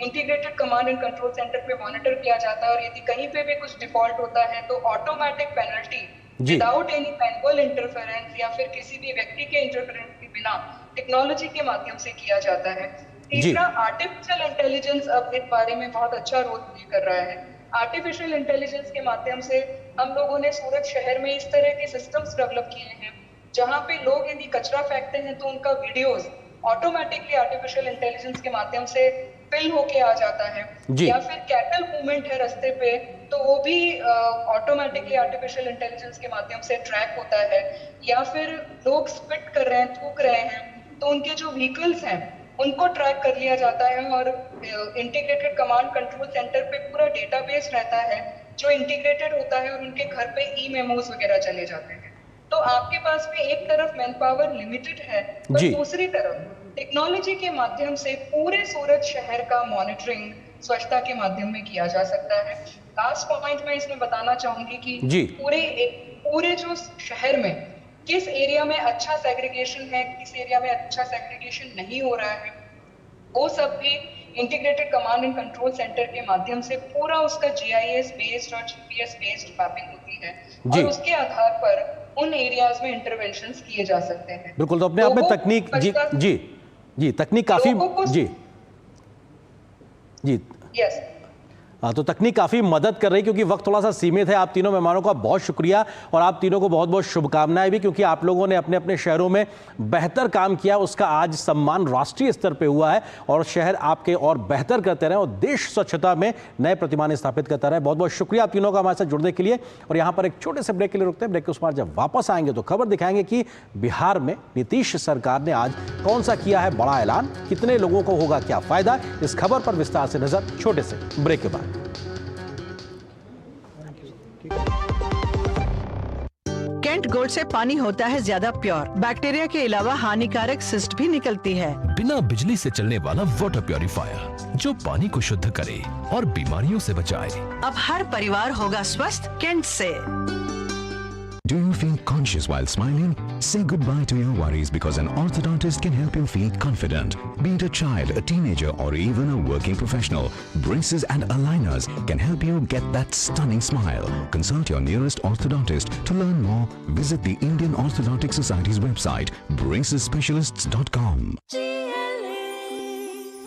integrated command and control centre पे मॉनिटर किया जाता है। और यदि कहीं पे भी कुछ डिफॉल्ट होता है तो automatic penalty without any manual interference या फिर किसी भी व्यक्ति के इंटरफेरेंस के बिना टेक्नोलॉजी के माध्यम से किया जाता है। तीसरा, आर्टिफिशियल इंटेलिजेंस अब इस बारे में बहुत अच्छा रोल प्ले कर रहा है। आर्टिफिशियल इंटेलिजेंस के माध्यम से हम लोगों ने सूरत शहर में इस तरह के सिस्टम्स डेवलप किए हैं जहां पे लोग यदि कचरा फेंकते हैं तो उनका वीडियोस ऑटोमेटिकली आर्टिफिशियल इंटेलिजेंस के माध्यम से फिल होके आ जाता है। या फिर कैटल मूवमेंट है रास्ते पे तो वो भी ऑटोमेटिकली आर्टिफिशियल इंटेलिजेंस के माध्यम से ट्रैक होता है। या फिर लोग स्पिट कर रहे हैं, थूक रहे हैं तो उनके जो व्हीकल्स हैं उनको ट्रैक कर लिया जाता है और इंटीग्रेटेड कमांड कंट्रोल सेंटर पे पूरा डेटाबेस रहता है जो इंटीग्रेटेड होता है और उनके घर पे ई मेमोज वगैरह चले जाते हैं। तो आपके पास में एक तरफ मैन पावर लिमिटेड है पर दूसरी तरफ टेक्नोलॉजी के माध्यम से पूरे सूरत शहर का मॉनिटरिंग स्वच्छता के माध्यम में किया जा सकता है। लास्ट पॉइंट मैं इसमें बताना चाहूंगी कि पूरे जो शहर में किस एरिया में अच्छा सेग्रीगेशन है, किस एरिया में अच्छा सेग्रीगेशन नहीं हो रहा है, वो सब भी integrated command and control centre के माध्यम से पूरा उसका जीआईएस बेस्ड और जीपीएस बेस्ड मैपिंग होती है और उसके आधार पर उन एरियाज में इंटरवेंशंस किए जा सकते हैं। बिल्कुल, तो अपने आप में तकनीक जी तकनीक काफी यस तो तकनीक काफ़ी मदद कर रही है क्योंकि वक्त थोड़ा सा सीमित है। आप तीनों मेहमानों का बहुत शुक्रिया और आप तीनों को बहुत बहुत शुभकामनाएं भी क्योंकि आप लोगों ने अपने अपने शहरों में बेहतर काम किया, उसका आज सम्मान राष्ट्रीय स्तर पे हुआ है और शहर आपके और बेहतर करते रहे और देश स्वच्छता में नए प्रतिमान स्थापित करता रहे। बहुत बहुत शुक्रिया आप तीनों का हमारे साथ जुड़ने के लिए। और यहाँ पर एक छोटे से ब्रेक के लिए रुकते हैं। ब्रेक के उस पर जब वापस आएंगे तो खबर दिखाएंगे कि बिहार में नीतीश सरकार ने आज कौन सा किया है बड़ा ऐलान, कितने लोगों को होगा क्या फायदा, इस खबर पर विस्तार से नजर छोटे से ब्रेक के बाद। कैंट गोल्ड से पानी होता है ज्यादा प्योर, बैक्टीरिया के अलावा हानिकारक सिस्ट भी निकलती है। बिना बिजली से चलने वाला वाटर प्योरीफायर जो पानी को शुद्ध करे और बीमारियों से बचाए। अब हर परिवार होगा स्वस्थ कैंट से। Do you feel conscious while smiling? Say goodbye to your worries because an orthodontist can help you feel confident. Be it a child, a teenager or even a working professional, braces and aligners can help you get that stunning smile. Consult your nearest orthodontist. To learn more, visit the Indian Orthodontic Society's website, bracesspecialists.com.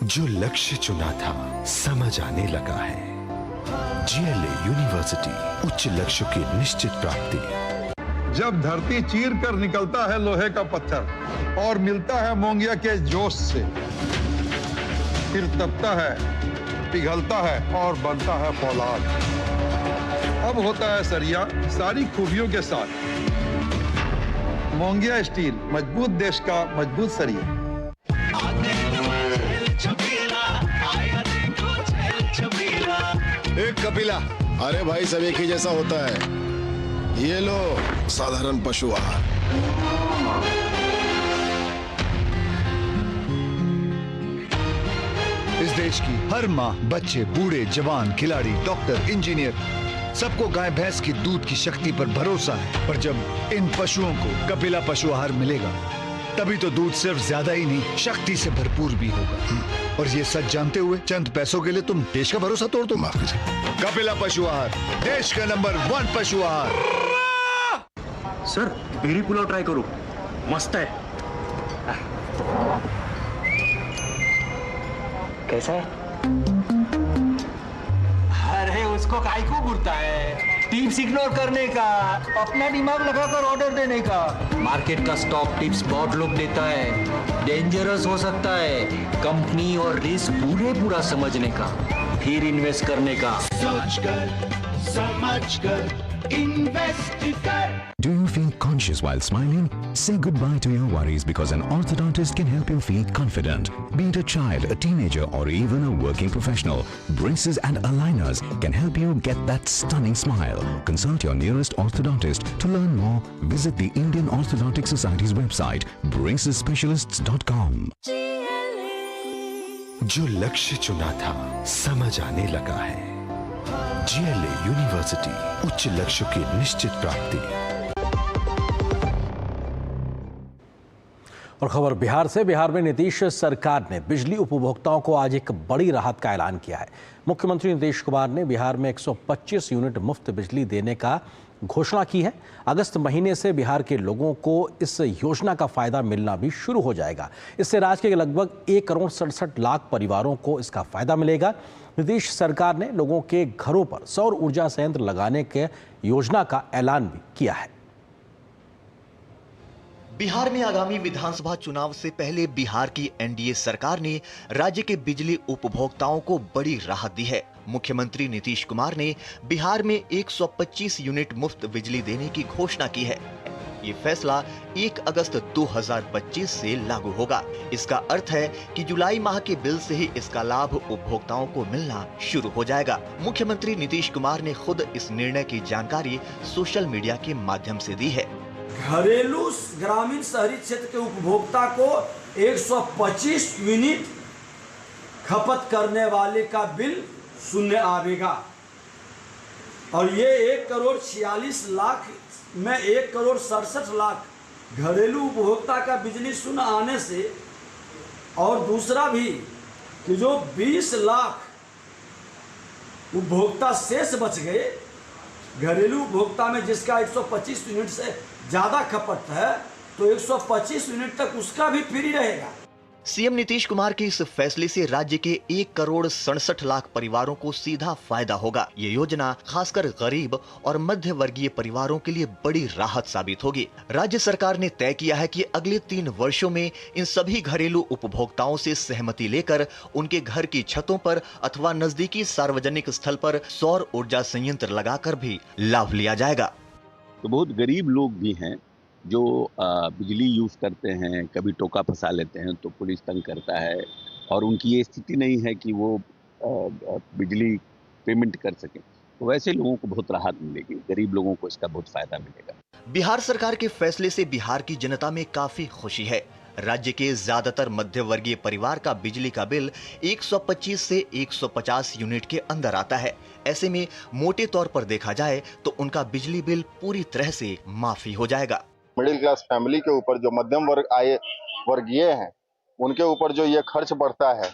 जो लक्ष्य चुना था समझ आने लगा है। GLA university, उच्च लक्ष्य की निश्चित प्राप्ति। जब धरती चीर कर निकलता है लोहे का पत्थर और मिलता है मोंगिया के जोश से, फिर तपता है, पिघलता है और बनता है फौलाद। अब होता है सरिया सारी खूबियों के साथ। मोंगिया स्टील, मजबूत देश का मजबूत सरिया। एक कपिला, अरे भाई सब एक ही जैसा होता है। ये लो साधारण पशु आहार। इस देश की हर माँ, बच्चे, बूढ़े, जवान, खिलाड़ी, डॉक्टर, इंजीनियर, सबको गाय भैंस की दूध की शक्ति पर भरोसा है। पर जब इन पशुओं को कपिला पशु आहार मिलेगा तभी तो दूध सिर्फ ज्यादा ही नहीं, शक्ति से भरपूर भी होगा। और ये सच जानते हुए चंद पैसों के लिए तुम देश का भरोसा तोड़ दो। कपिला पशु आहार, देश का नंबर 1 पशु आहार। सर पेरी पुलाव ट्राई करो, मस्त है। कैसा है? अरे उसको काहे को घूरता है? टिप्स इग्नोर करने का, अपना दिमाग लगाकर ऑर्डर देने का। मार्केट का स्टॉक टिप्स बहुत लोग देता है, डेंजरस हो सकता है। कंपनी और रिस्क पूरा समझने का, फिर इन्वेस्ट करने का। सोच कर, समझ कर, इन्वेस्ट कर। Do you feel conscious while smiling? Say goodbye to your worries because an orthodontist can help you feel confident. Be it a child, a teenager or even a working professional, braces and aligners can help you get that stunning smile. Consult your nearest orthodontist. To learn more, visit the Indian Orthodontic Society's website, bracesspecialists.com. जो लक्ष्य चुना था समझ आने लगा है। GLA university, उच्च लक्ष्य की निश्चित प्राप्ति। और खबर बिहार से। बिहार में नीतीश सरकार ने बिजली उपभोक्ताओं को आज एक बड़ी राहत का ऐलान किया है। मुख्यमंत्री नीतीश कुमार ने बिहार में 125 यूनिट मुफ्त बिजली देने का घोषणा की है। अगस्त महीने से बिहार के लोगों को इस योजना का फायदा मिलना भी शुरू हो जाएगा। इससे राज्य के लगभग 1,67,00,000 परिवारों को इसका फायदा मिलेगा। नीतीश सरकार ने लोगों के घरों पर सौर ऊर्जा संयंत्र लगाने के योजना का ऐलान भी किया है। बिहार में आगामी विधानसभा चुनाव से पहले बिहार की एनडीए सरकार ने राज्य के बिजली उपभोक्ताओं को बड़ी राहत दी है। मुख्यमंत्री नीतीश कुमार ने बिहार में 125 यूनिट मुफ्त बिजली देने की घोषणा की है। ये फैसला 1 अगस्त 2025 से लागू होगा। इसका अर्थ है कि जुलाई माह के बिल से ही इसका लाभ उपभोक्ताओं को मिलना शुरू हो जाएगा। मुख्यमंत्री नीतीश कुमार ने खुद इस निर्णय की जानकारी सोशल मीडिया के माध्यम से दी है। घरेलू ग्रामीण शहरी क्षेत्र के उपभोक्ता को 125 यूनिट खपत करने वाले का बिल शून्य आवेगा और ये 1,46,00,000 में 1,67,00,000 घरेलू उपभोक्ता का बिजली शून्य आने से, और दूसरा भी कि जो 20 लाख उपभोक्ता शेष बच गए घरेलू उपभोक्ता में, जिसका 125 यूनिट से ज्यादा खपत है, तो 125 यूनिट तक उसका भी फ्री रहेगा। सीएम नीतीश कुमार के इस फैसले से राज्य के 1,67,00,000 परिवारों को सीधा फायदा होगा। ये योजना खासकर गरीब और मध्य वर्गीय परिवारों के लिए बड़ी राहत साबित होगी। राज्य सरकार ने तय किया है कि अगले 3 वर्षों में इन सभी घरेलू उपभोक्ताओं से सहमति लेकर उनके घर की छतों पर अथवा नजदीकी सार्वजनिक स्थल पर सौर ऊर्जा संयंत्र लगाकर भी लाभ लिया जाएगा। तो बहुत गरीब लोग भी हैं जो बिजली यूज़ करते हैं, कभी टोका फंसा लेते हैं तो पुलिस तंग करता है और उनकी ये स्थिति नहीं है कि वो बिजली पेमेंट कर सकें, तो वैसे लोगों को बहुत राहत मिलेगी। गरीब लोगों को इसका बहुत फायदा मिलेगा। बिहार सरकार के फैसले से बिहार की जनता में काफी खुशी है। राज्य के ज्यादातर मध्य वर्गीय परिवार का बिजली का बिल 125 से 150 यूनिट के अंदर आता है। ऐसे में मोटे तौर पर देखा जाए तो उनका बिजली बिल पूरी तरह से माफी हो जाएगा। मिडिल क्लास फैमिली के ऊपर जो मध्यम वर्ग आय वर्गीय हैं, उनके ऊपर जो ये खर्च बढ़ता है,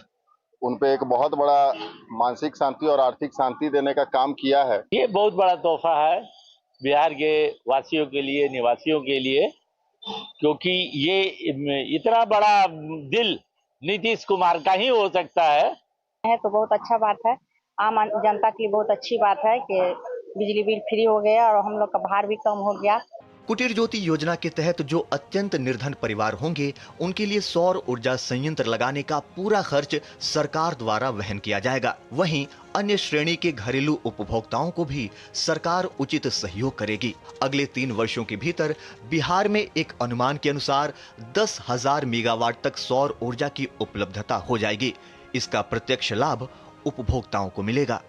उन पे एक बहुत बड़ा मानसिक शांति और आर्थिक शांति देने का काम किया है। ये बहुत बड़ा तोहफा है बिहार के वासियों के लिए, निवासियों के लिए, क्योंकि ये इतना बड़ा दिल नीतीश कुमार का ही हो सकता है। तो बहुत अच्छा बात है, आम जनता के लिए बहुत अच्छी बात है कि बिजली बिल फ्री हो गया और हम लोग का भार भी कम हो गया। कुटीर ज्योति योजना के तहत जो अत्यंत निर्धन परिवार होंगे, उनके लिए सौर ऊर्जा संयंत्र लगाने का पूरा खर्च सरकार द्वारा वहन किया जाएगा। वहीं अन्य श्रेणी के घरेलू उपभोक्ताओं को भी सरकार उचित सहयोग करेगी। अगले 3 वर्षों के भीतर बिहार में एक अनुमान के अनुसार 10,000 मेगावाट तक सौर ऊर्जा की उपलब्धता हो जाएगी। इसका प्रत्यक्ष लाभ उपभोक्ताओं को मिलेगा।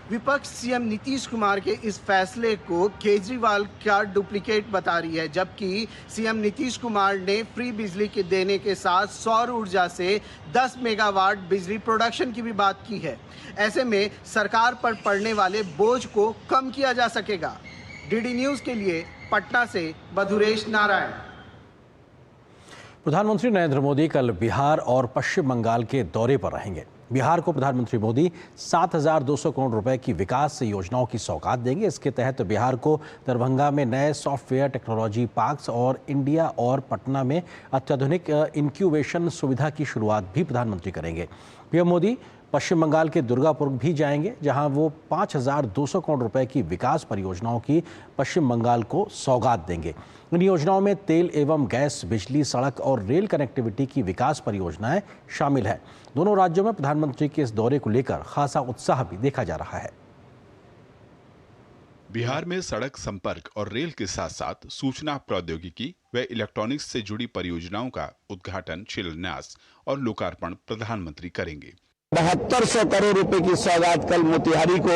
विपक्ष सीएम नीतीश कुमार के इस फैसले को केजरीवाल का डुप्लीकेट बता रही है, जबकि सीएम नीतीश कुमार ने फ्री बिजली के देने के साथ सौर ऊर्जा से 10 मेगावाट बिजली प्रोडक्शन की भी बात की है। ऐसे में सरकार पर पड़ने वाले बोझ को कम किया जा सकेगा। डीडी न्यूज के लिए पटना से बधुरेश नारायण। प्रधानमंत्री नरेंद्र मोदी कल बिहार और पश्चिम बंगाल के दौरे पर रहेंगे। बिहार को प्रधानमंत्री मोदी 7,200 करोड़ रुपए की विकास योजनाओं की सौगात देंगे। इसके तहत बिहार को दरभंगा में नए सॉफ्टवेयर टेक्नोलॉजी पार्क्स और इंडिया और पटना में अत्याधुनिक इंक्यूबेशन सुविधा की शुरुआत भी प्रधानमंत्री करेंगे। पीएम मोदी पश्चिम बंगाल के दुर्गापुर भी जाएंगे, जहां वो 5,200 करोड़ रुपए की विकास परियोजनाओं की पश्चिम बंगाल को सौगात देंगे। इन योजनाओं में तेल एवं गैस, बिजली, सड़क और रेल कनेक्टिविटी की विकास परियोजनाएं शामिल हैं। दोनों राज्यों में प्रधानमंत्री के इस दौरे को लेकर खासा उत्साह भी देखा जा रहा है। बिहार में सड़क संपर्क और रेल के साथ साथ सूचना प्रौद्योगिकी व इलेक्ट्रॉनिक्स से जुड़ी परियोजनाओं का उद्घाटन, शिलान्यास और लोकार्पण प्रधानमंत्री करेंगे। 7200 करोड़ रुपए की सौगात कल मोतिहारी को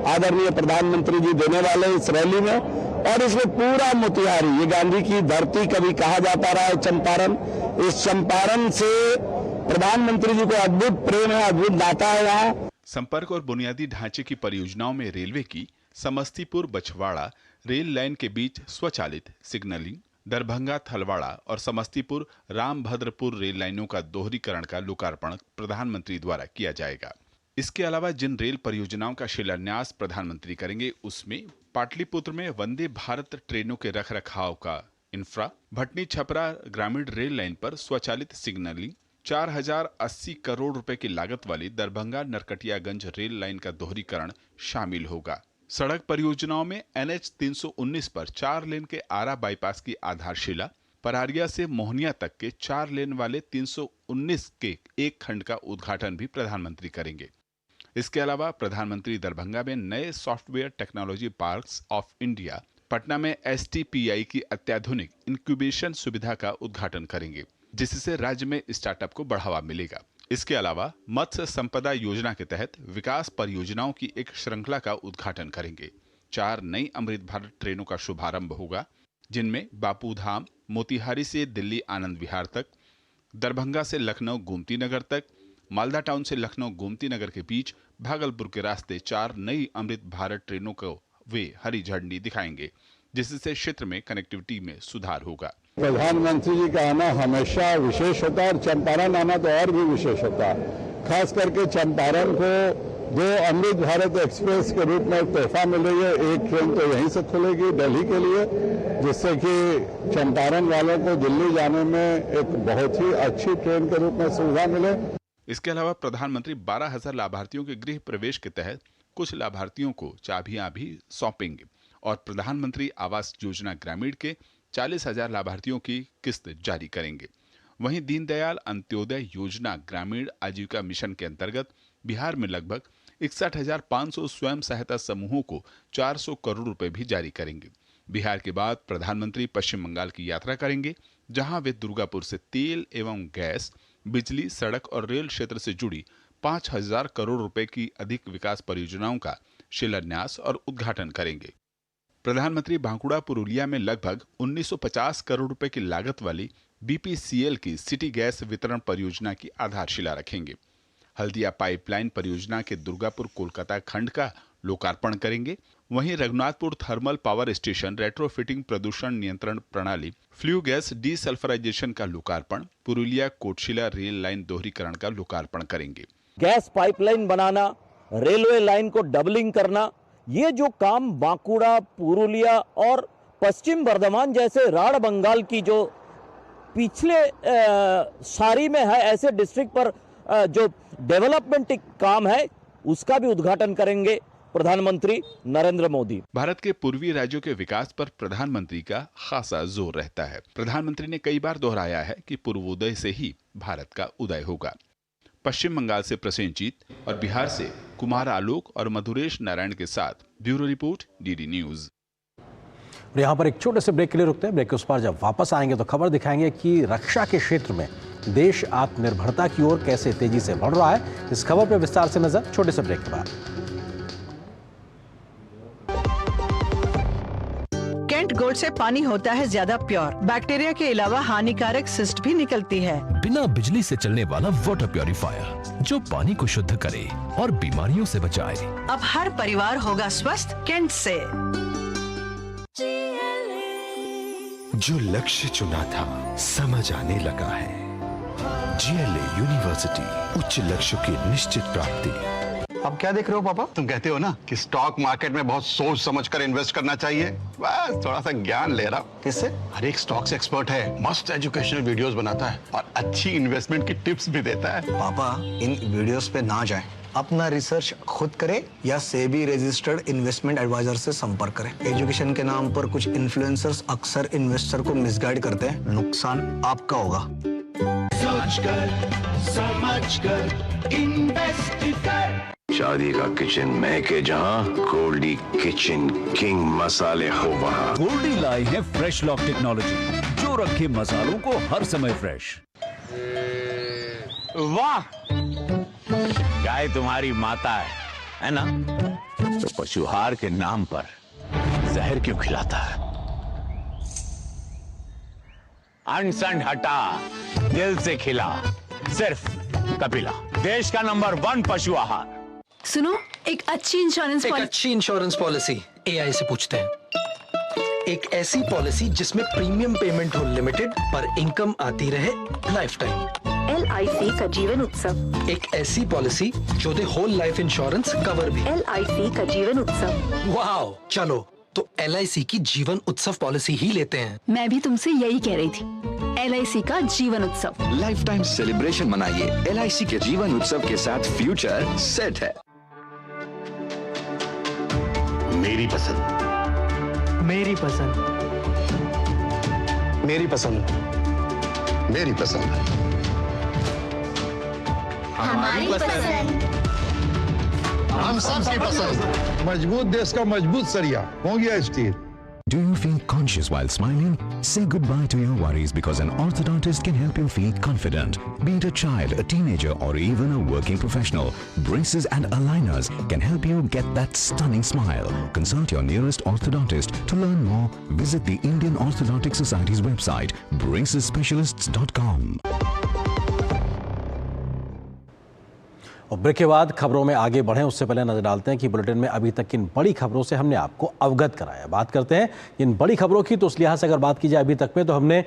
आदरणीय प्रधानमंत्री जी देने वाले इस रैली में, और इसमें पूरा मोतिहारी, ये गांधी की धरती कभी कहा जाता रहा है चंपारण, इस चंपारण से प्रधानमंत्री जी को अद्भुत प्रेम है, अद्भुत नाता है वहाँ। संपर्क और बुनियादी ढांचे की परियोजनाओं में रेलवे की समस्तीपुर बछवाड़ा रेल लाइन के बीच स्वचालित सिग्नलिंग, दरभंगा थलवाड़ा और समस्तीपुर रामभद्रपुर रेल लाइनों का दोहरीकरण का लोकार्पण प्रधानमंत्री द्वारा किया जाएगा। इसके अलावा जिन रेल परियोजनाओं का शिलान्यास प्रधानमंत्री करेंगे उसमें पाटलिपुत्र में वंदे भारत ट्रेनों के रखरखाव का इंफ्रा, भटनी छपरा ग्रामीण रेल लाइन पर स्वचालित सिग्नलिंग, 4080 करोड़ रुपए की लागत वाली दरभंगा नरकटियागंज रेल लाइन का दोहरीकरण शामिल होगा। सड़क परियोजनाओं में NH 319 पर 4 लेन के आरा बाईपास की आधारशिला, परारिया से मोहनिया तक के 4 लेन वाले 319 के एक खंड का उद्घाटन भी प्रधानमंत्री करेंगे। इसके अलावा प्रधानमंत्री दरभंगा में नए software technology parks of India, Patna में STPI की अत्याधुनिक इंक्यूबेशन सुविधा का उद्घाटन करेंगे, जिससे राज्य में स्टार्टअप को बढ़ावा मिलेगा। इसके अलावा मत्स्य संपदा योजना के तहत विकास परियोजनाओं की एक श्रृंखला का उद्घाटन करेंगे। 4 नई अमृत भारत ट्रेनों का शुभारंभ होगा, जिनमें बापूधाम मोतिहारी से दिल्ली आनंद विहार तक, दरभंगा से लखनऊ गोमती नगर तक, मालदा टाउन से लखनऊ गोमती नगर के बीच भागलपुर के रास्ते 4 नई अमृत भारत ट्रेनों को वे हरी झंडी दिखाएंगे, जिससे क्षेत्र में कनेक्टिविटी में सुधार होगा। प्रधानमंत्री जी का आना हमेशा विशेष होता है और चंपारण आना तो और भी विशेष होता है। खास करके चंपारण को 2 अमृत भारत एक्सप्रेस के रूप में तोहफा मिल रही है। एक ट्रेन तो यहीं से खुलेगी दिल्ली के लिए, जिससे कि चंपारण वालों को दिल्ली जाने में एक बहुत ही अच्छी ट्रेन के रूप में सुविधा मिले। इसके अलावा प्रधानमंत्री 12,000 लाभार्थियों के गृह प्रवेश के तहत कुछ लाभार्थियों को चाबियां भी सौंपेंगे और प्रधानमंत्री आवास योजना ग्रामीण के 40,000 लाभार्थियों की किस्त जारी करेंगे। वहीं दीनदयाल अंत्योदय योजना ग्रामीण आजीविका मिशन के अंतर्गत बिहार में लगभग 61,500 स्वयं सहायता समूहों को 400 करोड़ रुपए भी जारी करेंगे। बिहार के बाद प्रधानमंत्री पश्चिम बंगाल की यात्रा करेंगे, जहां वे दुर्गापुर से तेल एवं गैस, बिजली, सड़क और रेल क्षेत्र से जुड़ी 5,000 करोड़ रुपए की अधिक विकास परियोजनाओं का शिलान्यास और उद्घाटन करेंगे। प्रधानमंत्री बांकुड़ा पुरुलिया में लगभग 1950 करोड़ रुपए की लागत वाली BPCL की सिटी गैस वितरण परियोजना की आधारशिला रखेंगे। हल्दिया पाइपलाइन परियोजना के दुर्गापुर कोलकाता खंड का लोकार्पण करेंगे। वहीं Raghunathpur thermal power station retrofitting प्रदूषण नियंत्रण प्रणाली फ्ल्यू गैस डीसल्फराइजेशन का लोकार्पण, पुरुलिया कोटशिला रेल लाइन दोहरीकरण का लोकार्पण करेंगे। गैस पाइपलाइन बनाना, रेलवे लाइन को डबलिंग करना, ये जो काम बांकुड़ा, पुरुलिया और पश्चिम बर्धमान जैसे राढ़ बंगाल की जो पिछले सारी में है, ऐसे डिस्ट्रिक्ट पर जो डेवलपमेंट काम है उसका भी उद्घाटन करेंगे प्रधानमंत्री नरेंद्र मोदी। भारत के पूर्वी राज्यों के विकास पर प्रधानमंत्री का खासा जोर रहता है। प्रधानमंत्री ने कई बार दोहराया है कि पूर्वोदय से ही भारत का उदय होगा। पश्चिम बंगाल से प्रसेनजीत और बिहार से कुमार आलोक और मधुरेश नारायण के साथ ब्यूरो रिपोर्ट DD न्यूज। और यहाँ पर एक छोटे से ब्रेक के लिए रुकते हैं। ब्रेक के उस पार जब वापस आएंगे तो खबर दिखाएंगे कि रक्षा के क्षेत्र में देश आत्मनिर्भरता की ओर कैसे तेजी से बढ़ रहा है। इस खबर पर विस्तार से नजर छोटे से ब्रेक के बाद। कैंट गोल्ड से पानी होता है ज्यादा प्योर, बैक्टीरिया के अलावा हानिकारक सिस्ट भी निकलती है। बिना बिजली से चलने वाला वाटर प्योरीफायर जो पानी को शुद्ध करे और बीमारियों से बचाए। अब हर परिवार होगा स्वस्थ कैंट से। जो लक्ष्य चुना था समझ आने लगा है। GLA यूनिवर्सिटी, उच्च लक्ष्य की निश्चित प्राप्ति। अब क्या देख रहे हो पापा? तुम कहते हो ना कि स्टॉक मार्केट में बहुत सोच समझकर इन्वेस्ट करना चाहिए। बस थोड़ा सा ज्ञान ले रहा हूँ। किससे? हर एक स्टॉक्स एक्सपर्ट है, मस्त एजुकेशनल वीडियोस बनाता है और अच्छी इन्वेस्टमेंट की टिप्स भी देता है। पापा इन वीडियोस पे ना जाएं, अपना रिसर्च खुद करें या सेबी रजिस्टर्ड इन्वेस्टमेंट एडवाइजर से संपर्क करें। एजुकेशन के नाम पर कुछ इन्फ्लुएंसर्स अक्सर इन्वेस्टर को मिसगाइड करते हैं, नुकसान आपका होगा। सोच कर, समझ कर, इन्वेस्ट कर। शादी का किचन महके जहाँ, गोल्डी किचन किंग मसाले हो वहाँ। गोल्डी लाई है फ्रेश लॉक टेक्नोलॉजी जो रखे मसालों को हर समय फ्रेश। वाह, गाय तुम्हारी माता है ना? तो पशुहार के नाम पर जहर क्यों खिलाता है? अनसन हटा, दिल से खिला, सिर्फ कपिला, देश का नंबर 1 पशु आहार। सुनो, एक अच्छी इंश्योरेंस पॉलिसी एआई से पूछते हैं। एक ऐसी पॉलिसी जिसमें प्रीमियम पेमेंट हो लिमिटेड पर इनकम आती रहे लाइफ टाइम। LIC का जीवन उत्सव। एक ऐसी पॉलिसी जो दे होल लाइफ इंश्योरेंस कवर भी। LIC का जीवन उत्सव। वाओ, चलो तो LIC की जीवन उत्सव पॉलिसी ही लेते हैं। मैं भी तुमसे यही कह रही थी, LIC का जीवन उत्सव। लाइफ टाइम सेलिब्रेशन मनाइए LIC के जीवन उत्सव के साथ, फ्यूचर सेट है। मेरी पसंद, मेरी पसंद, मेरी पसंद, मेरी पसंद, हमारी पसंद, हम सबकी पसंद। मजबूत देश का मजबूत सरिया हो गया steel. Do you feel conscious while smiling? Say goodbye to your worries because an orthodontist can help you feel confident. Be it a child, a teenager, or even a working professional, braces and aligners can help you get that stunning smile. Consult your nearest orthodontist. To learn more, visit the Indian Orthodontic Society's website, bracesspecialists.com. और break के बाद खबरों में आगे बढ़ें उससे पहले नजर डालते हैं कि बुलेटिन में अभी तक किन बड़ी खबरों से हमने आपको अवगत कराया। बात करते हैं इन बड़ी खबरों की, तो उस लिहाज से अगर बात की जाए अभी तक में, तो हमने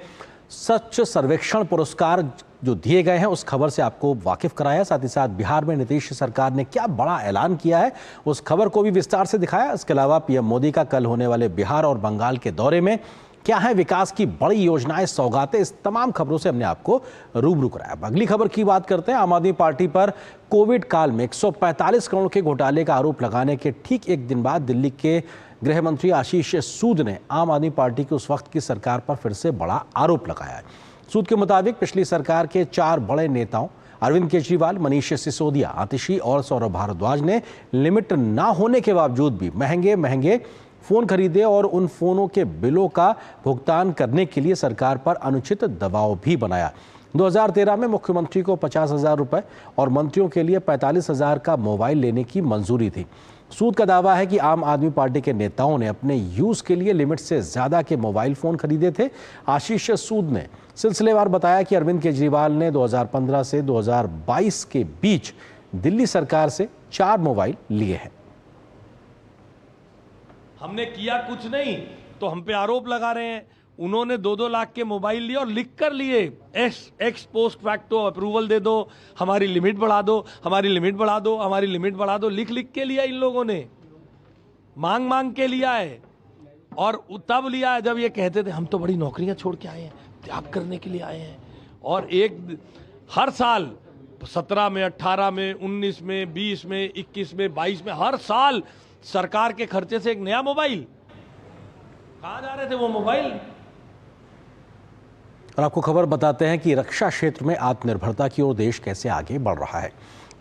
स्वच्छ सर्वेक्षण पुरस्कार जो दिए गए हैं उस खबर से आपको वाकिफ कराया। साथ ही साथ बिहार में नीतीश सरकार ने क्या बड़ा ऐलान किया है उस खबर को भी विस्तार से दिखाया। इसके अलावा पीएम मोदी का कल होने वाले बिहार और बंगाल के दौरे में क्या है विकास की बड़ी योजनाएं, सौगातें, इस तमाम खबरों से हमने आपको रूबरू कराया। अगली खबर की बात करते हैं। आम आदमी पार्टी पर कोविड काल में 145 करोड़ के घोटाले का आरोप लगाने के ठीक एक दिन बाद दिल्ली के गृह मंत्री आशीष सूद ने आम आदमी पार्टी की उस वक्त की सरकार पर फिर से बड़ा आरोप लगाया है। सूद के मुताबिक पिछली सरकार के 4 बड़े नेताओं अरविंद केजरीवाल, मनीष सिसोदिया, आतिशी और सौरभ भारद्वाज ने लिमिट ना होने के बावजूद भी महंगे महंगे फोन खरीदे और उन फोनों के बिलों का भुगतान करने के लिए सरकार पर अनुचित दबाव भी बनाया। 2013 में मुख्यमंत्री को 50,000 रुपए और मंत्रियों के लिए 45,000 का मोबाइल लेने की मंजूरी थी। सूद का दावा है कि आम आदमी पार्टी के नेताओं ने अपने यूज के लिए लिमिट से ज्यादा के मोबाइल फोन खरीदे थे। आशीष सूद ने सिलसिलेवार बताया कि अरविंद केजरीवाल ने 2015 से 2022 के बीच दिल्ली सरकार से 4 मोबाइल लिए हैं। हमने किया कुछ नहीं तो हम पे आरोप लगा रहे हैं। उन्होंने 2-2 लाख के मोबाइल लिए और लिख कर लिए, एक्स पोस्ट फैक्टो अप्रूवल दे दो, हमारी लिमिट बढ़ा दो, हमारी लिमिट बढ़ा दो, हमारी लिमिट बढ़ा दो, लिख लिख के लिया इन लोगों ने, मांग मांग के लिया है। और तब लिया है जब ये कहते थे हम तो बड़ी नौकरियां छोड़ के आए हैं, त्याग करने के लिए आए हैं। और हर साल 17 में, 18 में, 19 में, 20 में, 21 में, 22 में, हर साल सरकार के खर्चे से एक नया मोबाइल। कहां जा रहे थे वो मोबाइल? और आपको खबर बताते हैं कि रक्षा क्षेत्र में आत्मनिर्भरता की ओर देश कैसे आगे बढ़ रहा है।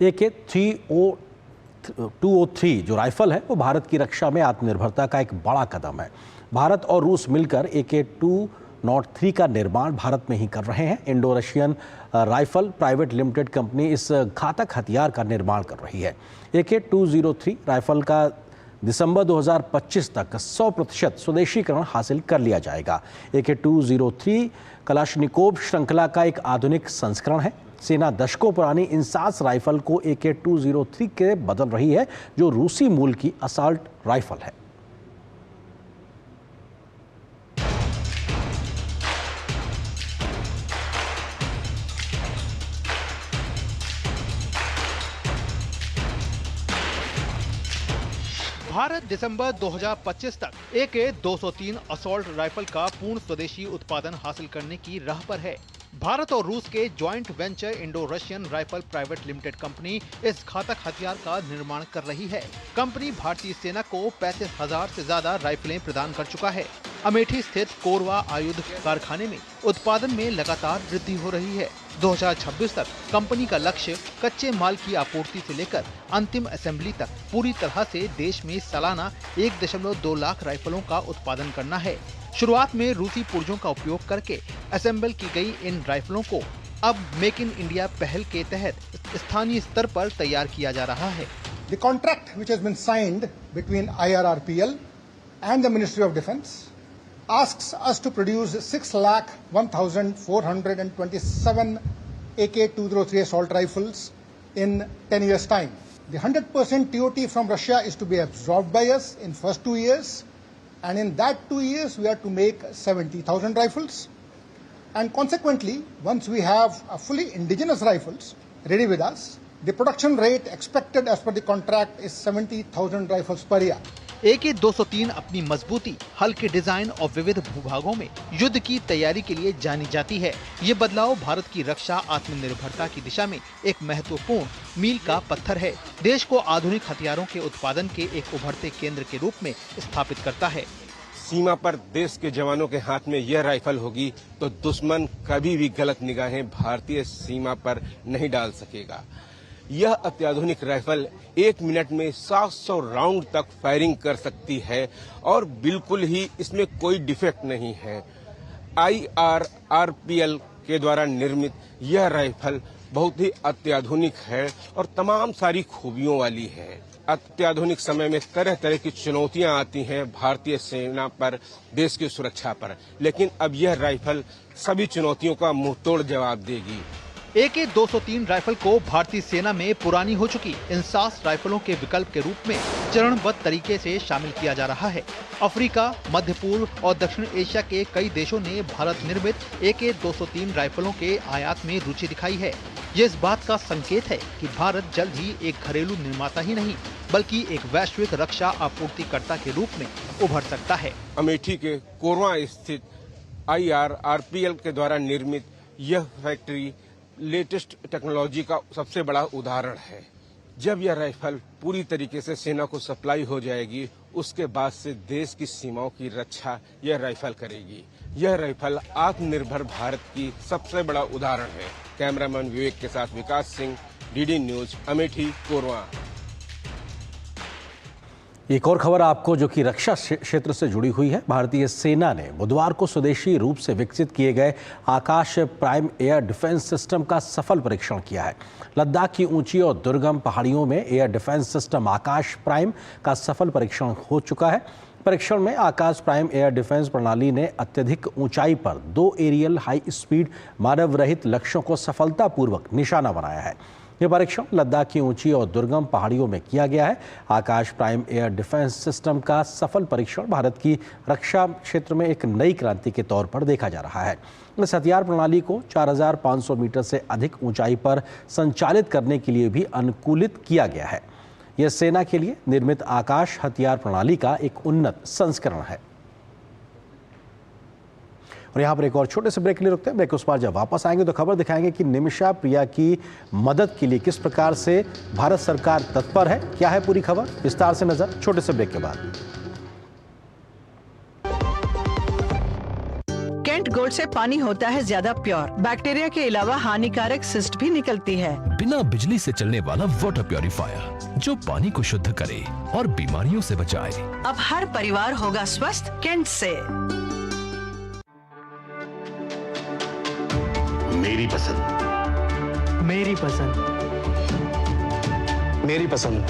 AK-203 जो राइफल है वो भारत की रक्षा में आत्मनिर्भरता का एक बड़ा कदम है। भारत और रूस मिलकर AK-203 का निर्माण भारत में ही कर रहे हैं। Indo Russian rifle private limited company इस घातक हथियार का निर्माण कर रही है। AK-203 राइफल का दिसंबर 2025 तक 100% स्वदेशीकरण हासिल कर लिया जाएगा। AK-203 कलाशनिकोव श्रृंखला का एक आधुनिक संस्करण है। सेना दशकों पुरानी इंसास राइफल को AK-203 के बदल रही है जो रूसी मूल की असॉल्ट राइफल है। भारत दिसंबर 2025 तक AK-203 असॉल्ट राइफल का पूर्ण स्वदेशी उत्पादन हासिल करने की राह पर है। भारत और रूस के joint venture Indo Russian rifle private limited company इस घातक हथियार का निर्माण कर रही है। कंपनी भारतीय सेना को 35,000 से ज्यादा राइफलें प्रदान कर चुका है। अमेठी स्थित कोरवा आयुध कारखाने में उत्पादन में लगातार वृद्धि हो रही है। 2026 तक कंपनी का लक्ष्य कच्चे माल की आपूर्ति से लेकर अंतिम असेंबली तक पूरी तरह से देश में सालाना 1.2 लाख राइफलों का उत्पादन करना है। शुरुआत में रूसी पुर्जों का उपयोग करके असेंबल की गई इन राइफलों को अब मेक इन इंडिया पहल के तहत स्थानीय स्तर पर तैयार किया जा रहा है। The contract which has been signed between IRRPL and the Ministry of Defence asks us to produce 6,01,427 AK-203 assault rifles in 10 years' time. The 100% TOT from Russia is to be absorbed by us in first 2 years, and in that 2 years we are to make 70,000 rifles. And consequently, once we have fully indigenous rifles ready with us, the production rate expected as per the contract is 70,000 rifles per year. AK-203 अपनी मजबूती, हल्के design और विविध भूभागों में युद्ध की तैयारी के लिए जानी जाती है। ये बदलाव भारत की रक्षा आत्मनिर्भरता की दिशा में एक महत्वपूर्ण मील का पत्थर है। देश को आधुनिक हथियारों के उत्पादन के एक उभरते केंद्र के रूप में स्थापित करता है। सीमा पर देश के जवानों के हाथ में यह राइफल होगी तो दुश्मन कभी भी गलत निगाहें भारतीय सीमा पर नहीं डाल सकेगा। यह अत्याधुनिक राइफल 1 मिनट में 700 राउंड तक फायरिंग कर सकती है और बिल्कुल ही इसमें कोई डिफेक्ट नहीं है। IRRPL के द्वारा निर्मित यह राइफल बहुत ही अत्याधुनिक है और तमाम सारी खूबियों वाली है। अत्याधुनिक समय में तरह तरह की चुनौतियां आती हैं भारतीय सेना पर, देश की सुरक्षा पर, लेकिन अब यह राइफल सभी चुनौतियों का मुंहतोड़ जवाब देगी। AK-203 राइफल को भारतीय सेना में पुरानी हो चुकी इंसास राइफलों के विकल्प के रूप में चरणबद्ध तरीके से शामिल किया जा रहा है। अफ्रीका, मध्य पूर्व और दक्षिण एशिया के कई देशों ने भारत निर्मित AK-203 राइफलों के आयात में रुचि दिखाई है। ये इस बात का संकेत है कि भारत जल्द ही एक घरेलू निर्माता ही नहीं बल्कि एक वैश्विक रक्षा आपूर्तिकर्ता के रूप में उभर सकता है। अमेठी के कोरवा स्थित IRRPL के द्वारा निर्मित यह फैक्ट्री लेटेस्ट टेक्नोलॉजी का सबसे बड़ा उदाहरण है। जब यह राइफल पूरी तरीके से सेना को सप्लाई हो जाएगी, उसके बाद से देश की सीमाओं की रक्षा यह राइफल करेगी। यह राइफल आत्मनिर्भर भारत की सबसे बड़ा उदाहरण है। कैमरामैन विवेक के साथ विकास सिंह, DD न्यूज, अमेठी, कोरवा। एक और खबर आपको जो कि रक्षा क्षेत्र से जुड़ी हुई है। भारतीय सेना ने बुधवार को स्वदेशी रूप से विकसित किए गए आकाश प्राइम एयर डिफेंस सिस्टम का सफल परीक्षण किया है। लद्दाख की ऊंची और दुर्गम पहाड़ियों में एयर डिफेंस सिस्टम आकाश प्राइम का सफल परीक्षण हो चुका है। परीक्षण में आकाश प्राइम एयर डिफेंस प्रणाली ने अत्यधिक ऊंचाई पर 2 एरियल हाई स्पीड मानव रहित लक्ष्यों को सफलतापूर्वक निशाना बनाया है। यह परीक्षण लद्दाख की ऊंची और दुर्गम पहाड़ियों में किया गया है। आकाश प्राइम एयर डिफेंस सिस्टम का सफल परीक्षण भारत की रक्षा क्षेत्र में एक नई क्रांति के तौर पर देखा जा रहा है। इस हथियार प्रणाली को 4500 मीटर से अधिक ऊंचाई पर संचालित करने के लिए भी अनुकूलित किया गया है। यह सेना के लिए निर्मित आकाश हथियार प्रणाली का एक उन्नत संस्करण है। और यहाँ पर एक और छोटे से ब्रेक के लिए रुकते हैं। ब्रेक उस पार जब वापस आएंगे तो खबर दिखाएंगे कि निमिषा प्रिया की मदद के लिए किस प्रकार से भारत सरकार तत्पर है। क्या है पूरी खबर, विस्तार से नजर छोटे से ब्रेक के बाद। कैंट गोल्ड से पानी होता है ज्यादा प्योर। बैक्टीरिया के अलावा हानिकारक सिस्ट भी निकलती है। बिना बिजली से चलने वाला वाटर प्योरीफायर जो पानी को शुद्ध करे और बीमारियों से बचाए। अब हर परिवार होगा स्वस्थ कैंट से। मेरी पसंद, मेरी पसंद, मेरी पसंद,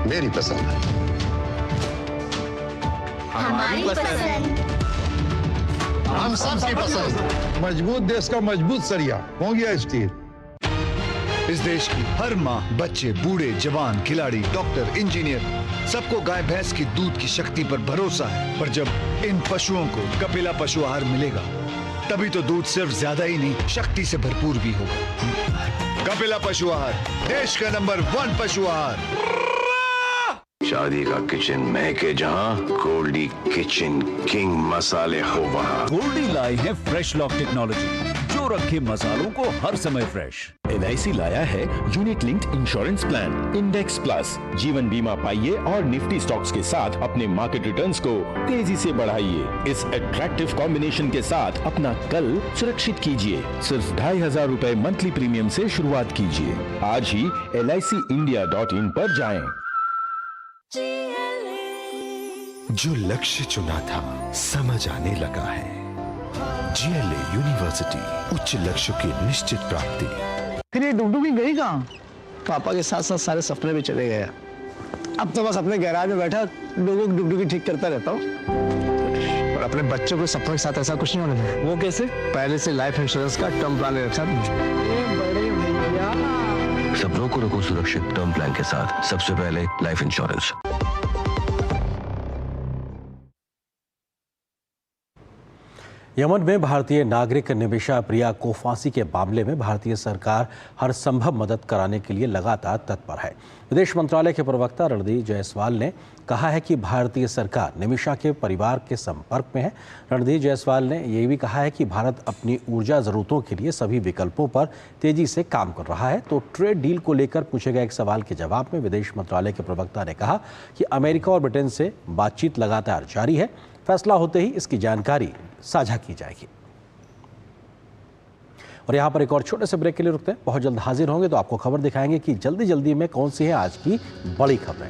मेरी पसंद, हमारी पसंद, हम सबकी पसंद। मजबूत देश का मजबूत सरिया हो गया स्टील। इस देश की हर माँ, बच्चे, बूढ़े, जवान, खिलाड़ी, डॉक्टर, इंजीनियर सबको गाय भैंस की दूध की शक्ति पर भरोसा है। पर जब इन पशुओं को कपिला पशु आहार मिलेगा तभी तो दूध सिर्फ ज्यादा ही नहीं शक्ति से भरपूर भी होगा। कपिला पशु आहार, देश का नंबर 1 पशु आहार। शादी का किचन महके जहां, गोल्डी किचन किंग मसाले हो वहां। गोल्डी लाई है फ्रेश लॉक टेक्नोलॉजी जो रखे मसालों को हर समय फ्रेश। LIC लाया है unit linked insurance plan index plus. जीवन बीमा पाइए और निफ्टी स्टॉक्स के साथ अपने मार्केट रिटर्न्स को तेजी से बढ़ाइए। इस अट्रैक्टिव कॉम्बिनेशन के साथ अपना कल सुरक्षित कीजिए। सिर्फ 2500 रुपए मंथली प्रीमियम से शुरुआत कीजिए। आज ही LICindia.in पर जाएं। जो लक्ष्य चुना था समझ आने लगा है। GLA यूनिवर्सिटी उच्च लक्ष्य की निश्चित प्राप्ति। फिर ये डुगडुगी गई कहाँ? पापा के साथ साथ सारे सपने भी चले गए। अब तो बस अपने गैराज में बैठा लोगों की डुगडुगी ठीक करता रहता हूँ। अपने बच्चों को सपनों के साथ ऐसा कुछ नहीं होने देना। वो कैसे? पहले से लाइफ इंश्योरेंस का टर्म प्लान ले रखा है। सपनों को रखो सुरक्षित टर्म प्लान के साथ, सबसे पहले लाइफ इंश्योरेंस। यमन में भारतीय नागरिक निमिषा प्रिया को फांसी के मामले में भारतीय सरकार हर संभव मदद कराने के लिए लगातार तत्पर है। विदेश मंत्रालय के प्रवक्ता रणधीर जायसवाल ने कहा है कि भारतीय सरकार निमिषा के परिवार के संपर्क में है। रणधीर जायसवाल ने यह भी कहा है कि भारत अपनी ऊर्जा जरूरतों के लिए सभी विकल्पों पर तेजी से काम कर रहा है। तो ट्रेड डील को लेकर पूछे गए एक सवाल के जवाब में विदेश मंत्रालय के प्रवक्ता ने कहा कि अमेरिका और ब्रिटेन से बातचीत लगातार जारी है। फैसला होते ही इसकी जानकारी साझा की जाएगी। और यहाँ पर एक और छोटे से ब्रेक के लिए रुकते हैं। बहुत जल्द हाजिर होंगे तो आपको खबर दिखाएंगे कि जल्दी जल्दी में कौन सी है आज की बड़ी खबरें।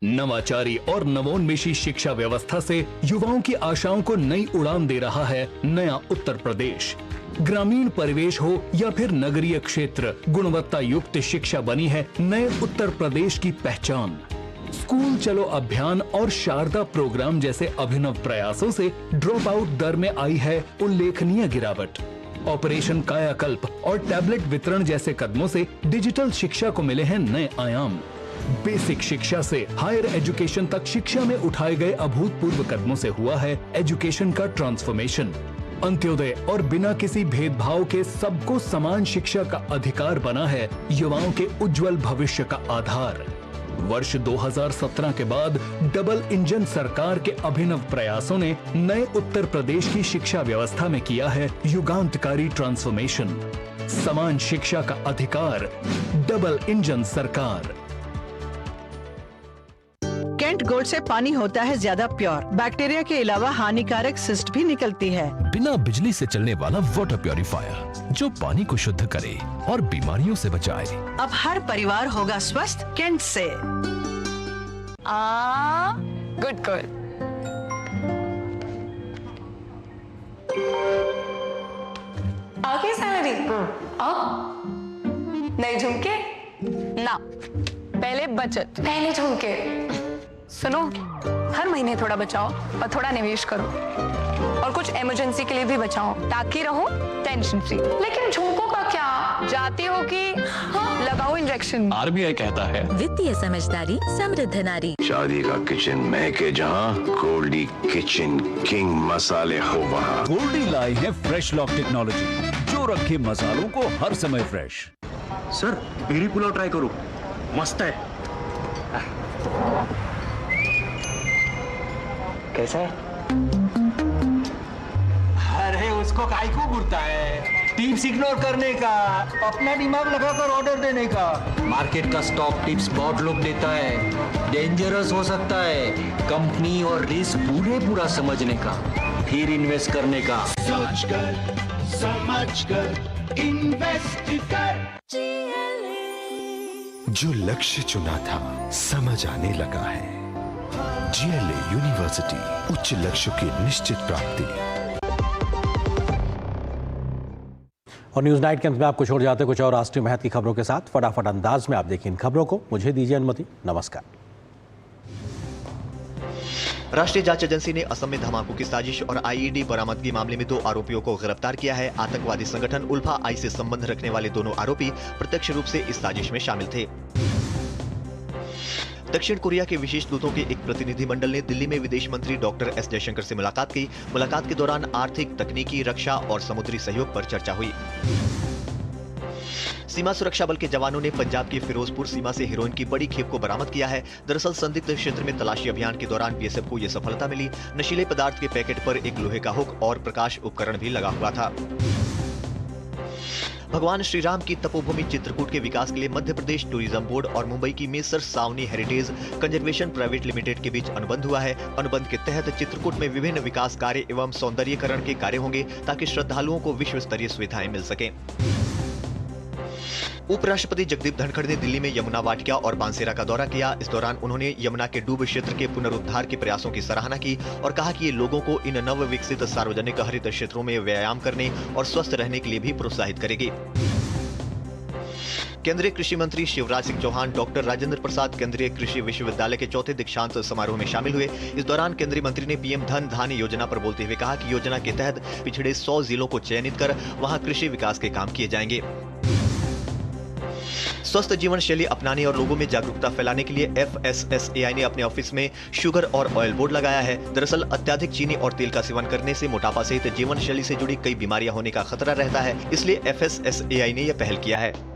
नवाचारी और नवोन्मेषी शिक्षा व्यवस्था से युवाओं की आशाओं को नई उड़ान दे रहा है नया उत्तर प्रदेश। ग्रामीण परिवेश हो या फिर नगरीय क्षेत्र, गुणवत्ता युक्त शिक्षा बनी है नए उत्तर प्रदेश की पहचान। स्कूल चलो अभियान और शारदा प्रोग्राम जैसे अभिनव प्रयासों से ड्रॉप आउट दर में आई है उल्लेखनीय गिरावट। ऑपरेशन कायाकल्प और टैबलेट वितरण जैसे कदमों से डिजिटल शिक्षा को मिले हैं नए आयाम। बेसिक शिक्षा से हायर एजुकेशन तक शिक्षा में उठाए गए अभूतपूर्व कदमों से हुआ है एजुकेशन का ट्रांसफॉर्मेशन। अंत्योदय और बिना किसी भेदभाव के सबको समान शिक्षा का अधिकार बना है युवाओं के उज्जवल भविष्य का आधार। वर्ष 2017 के बाद डबल इंजन सरकार के अभिनव प्रयासों ने नए उत्तर प्रदेश की शिक्षा व्यवस्था में किया है युगांतकारी ट्रांसफॉर्मेशन। समान शिक्षा का अधिकार, डबल इंजन सरकार। कैंट गोल्ड से पानी होता है ज्यादा प्योर। बैक्टीरिया के अलावा हानिकारक सिस्ट भी निकलती है। बिना बिजली से चलने वाला वाटर प्योरीफायर जो पानी को शुद्ध करे और बीमारियों से बचाए। अब हर परिवार होगा स्वस्थ कैंट से। Good girl. आगे सैलरी नए झुमके ना, पहले बचत, पहले झुमके। सुनो, हर महीने थोड़ा बचाओ और थोड़ा निवेश करो और कुछ इमरजेंसी के लिए भी बचाओ ताकि रहो टेंशन फ्री। लेकिन झुमकों का क्या? जाती हो कि लगाओ इंजेक्शन। आरबीआई कहता है वित्तीय समझदारी समृद्ध नारी। शादी का किचन महके जहाँ, गोल्डी किचन किंग मसाले हो वहाँ। गोल्डी लाई है फ्रेश लॉक टेक्नोलॉजी जो रखे मसालों को हर समय फ्रेश। सर पेरी पुलाव ट्राई करो, मस्त है। कैसा है? अरे उसको काहे को घूरता है? टिप्स इग्नोर करने का, अपना दिमाग लगाकर ऑर्डर देने का। मार्केट का स्टॉक टिप्स बहुत लोग देता है, डेंजरस हो सकता है। कंपनी और रिस्क पूरा समझने का, फिर इन्वेस्ट करने का। सोच कर समझ कर इन्वेस्ट कर। जो लक्ष्य चुना था समझ आने लगा है। GLA यूनिवर्सिटी, उच्च लक्ष्य की निश्चित प्राप्ति। और न्यूज नाइट के अंत में आपको छोड़ जाते कुछ और राष्ट्रीय महत्व की खबरों के साथ। फटाफट अंदाज में आप देखिए इन खबरों को। मुझे दीजिए अनुमति। नमस्कार। राष्ट्रीय जांच एजेंसी ने असम में धमाकों की साजिश और IED बरामदगी मामले में 2 आरोपियों को गिरफ्तार किया है। आतंकवादी संगठन उल्फा आई से संबंध रखने वाले दोनों आरोपी प्रत्यक्ष रूप से इस साजिश में शामिल थे। दक्षिण कोरिया के विशेष दूतों के एक प्रतिनिधिमंडल ने दिल्ली में विदेश मंत्री डॉक्टर एस जयशंकर से मुलाकात की। मुलाकात के दौरान आर्थिक, तकनीकी, रक्षा और समुद्री सहयोग पर चर्चा हुई। सीमा सुरक्षा बल के जवानों ने पंजाब की फिरोजपुर सीमा से हेरोइन की बड़ी खेप को बरामद किया है। दरअसल संदिग्ध क्षेत्र में तलाशी अभियान के दौरान बीएसएफ को यह सफलता मिली। नशीले पदार्थ के पैकेट पर एक लोहे का हुक और प्रकाश उपकरण भी लगा हुआ था। भगवान श्री राम की तपोभूमि चित्रकूट के विकास के लिए मध्य प्रदेश टूरिज्म बोर्ड और मुंबई की मेसर्स सावनी हेरिटेज कंजर्वेशन प्राइवेट लिमिटेड के बीच अनुबंध हुआ है। अनुबंध के तहत चित्रकूट में विभिन्न विकास कार्य एवं सौंदर्यीकरण के कार्य होंगे ताकि श्रद्धालुओं को विश्व स्तरीय सुविधाएं मिल सकें। उपराष्ट्रपति जगदीप धनखड़ ने दिल्ली में यमुना वाटिका और बांसेरा का दौरा किया। इस दौरान उन्होंने यमुना के डूब क्षेत्र के पुनरुद्धार के प्रयासों की सराहना की और कहा कि ये लोगों को इन नव विकसित सार्वजनिक हरित क्षेत्रों में व्यायाम करने और स्वस्थ रहने के लिए भी प्रोत्साहित करेगी। केंद्रीय कृषि मंत्री शिवराज सिंह चौहान, डॉक्टर राजेंद्र प्रसाद केंद्रीय कृषि विश्वविद्यालय के चौथे दीक्षांत समारोह में शामिल हुए। इस दौरान केंद्रीय मंत्री ने पीएम धन धान्य योजना पर बोलते हुए कहा कि योजना के तहत पिछड़े 100 जिलों को चयनित कर वहां कृषि विकास के काम किए जाएंगे। स्वस्थ जीवन शैली अपनाने और लोगों में जागरूकता फैलाने के लिए FSSAI ने अपने ऑफिस में शुगर और ऑयल बोर्ड लगाया है। दरअसल अत्यधिक चीनी और तेल का सेवन करने से मोटापा सहित जीवन शैली से जुड़ी कई बीमारियां होने का खतरा रहता है, इसलिए FSSAI ने यह पहल किया है।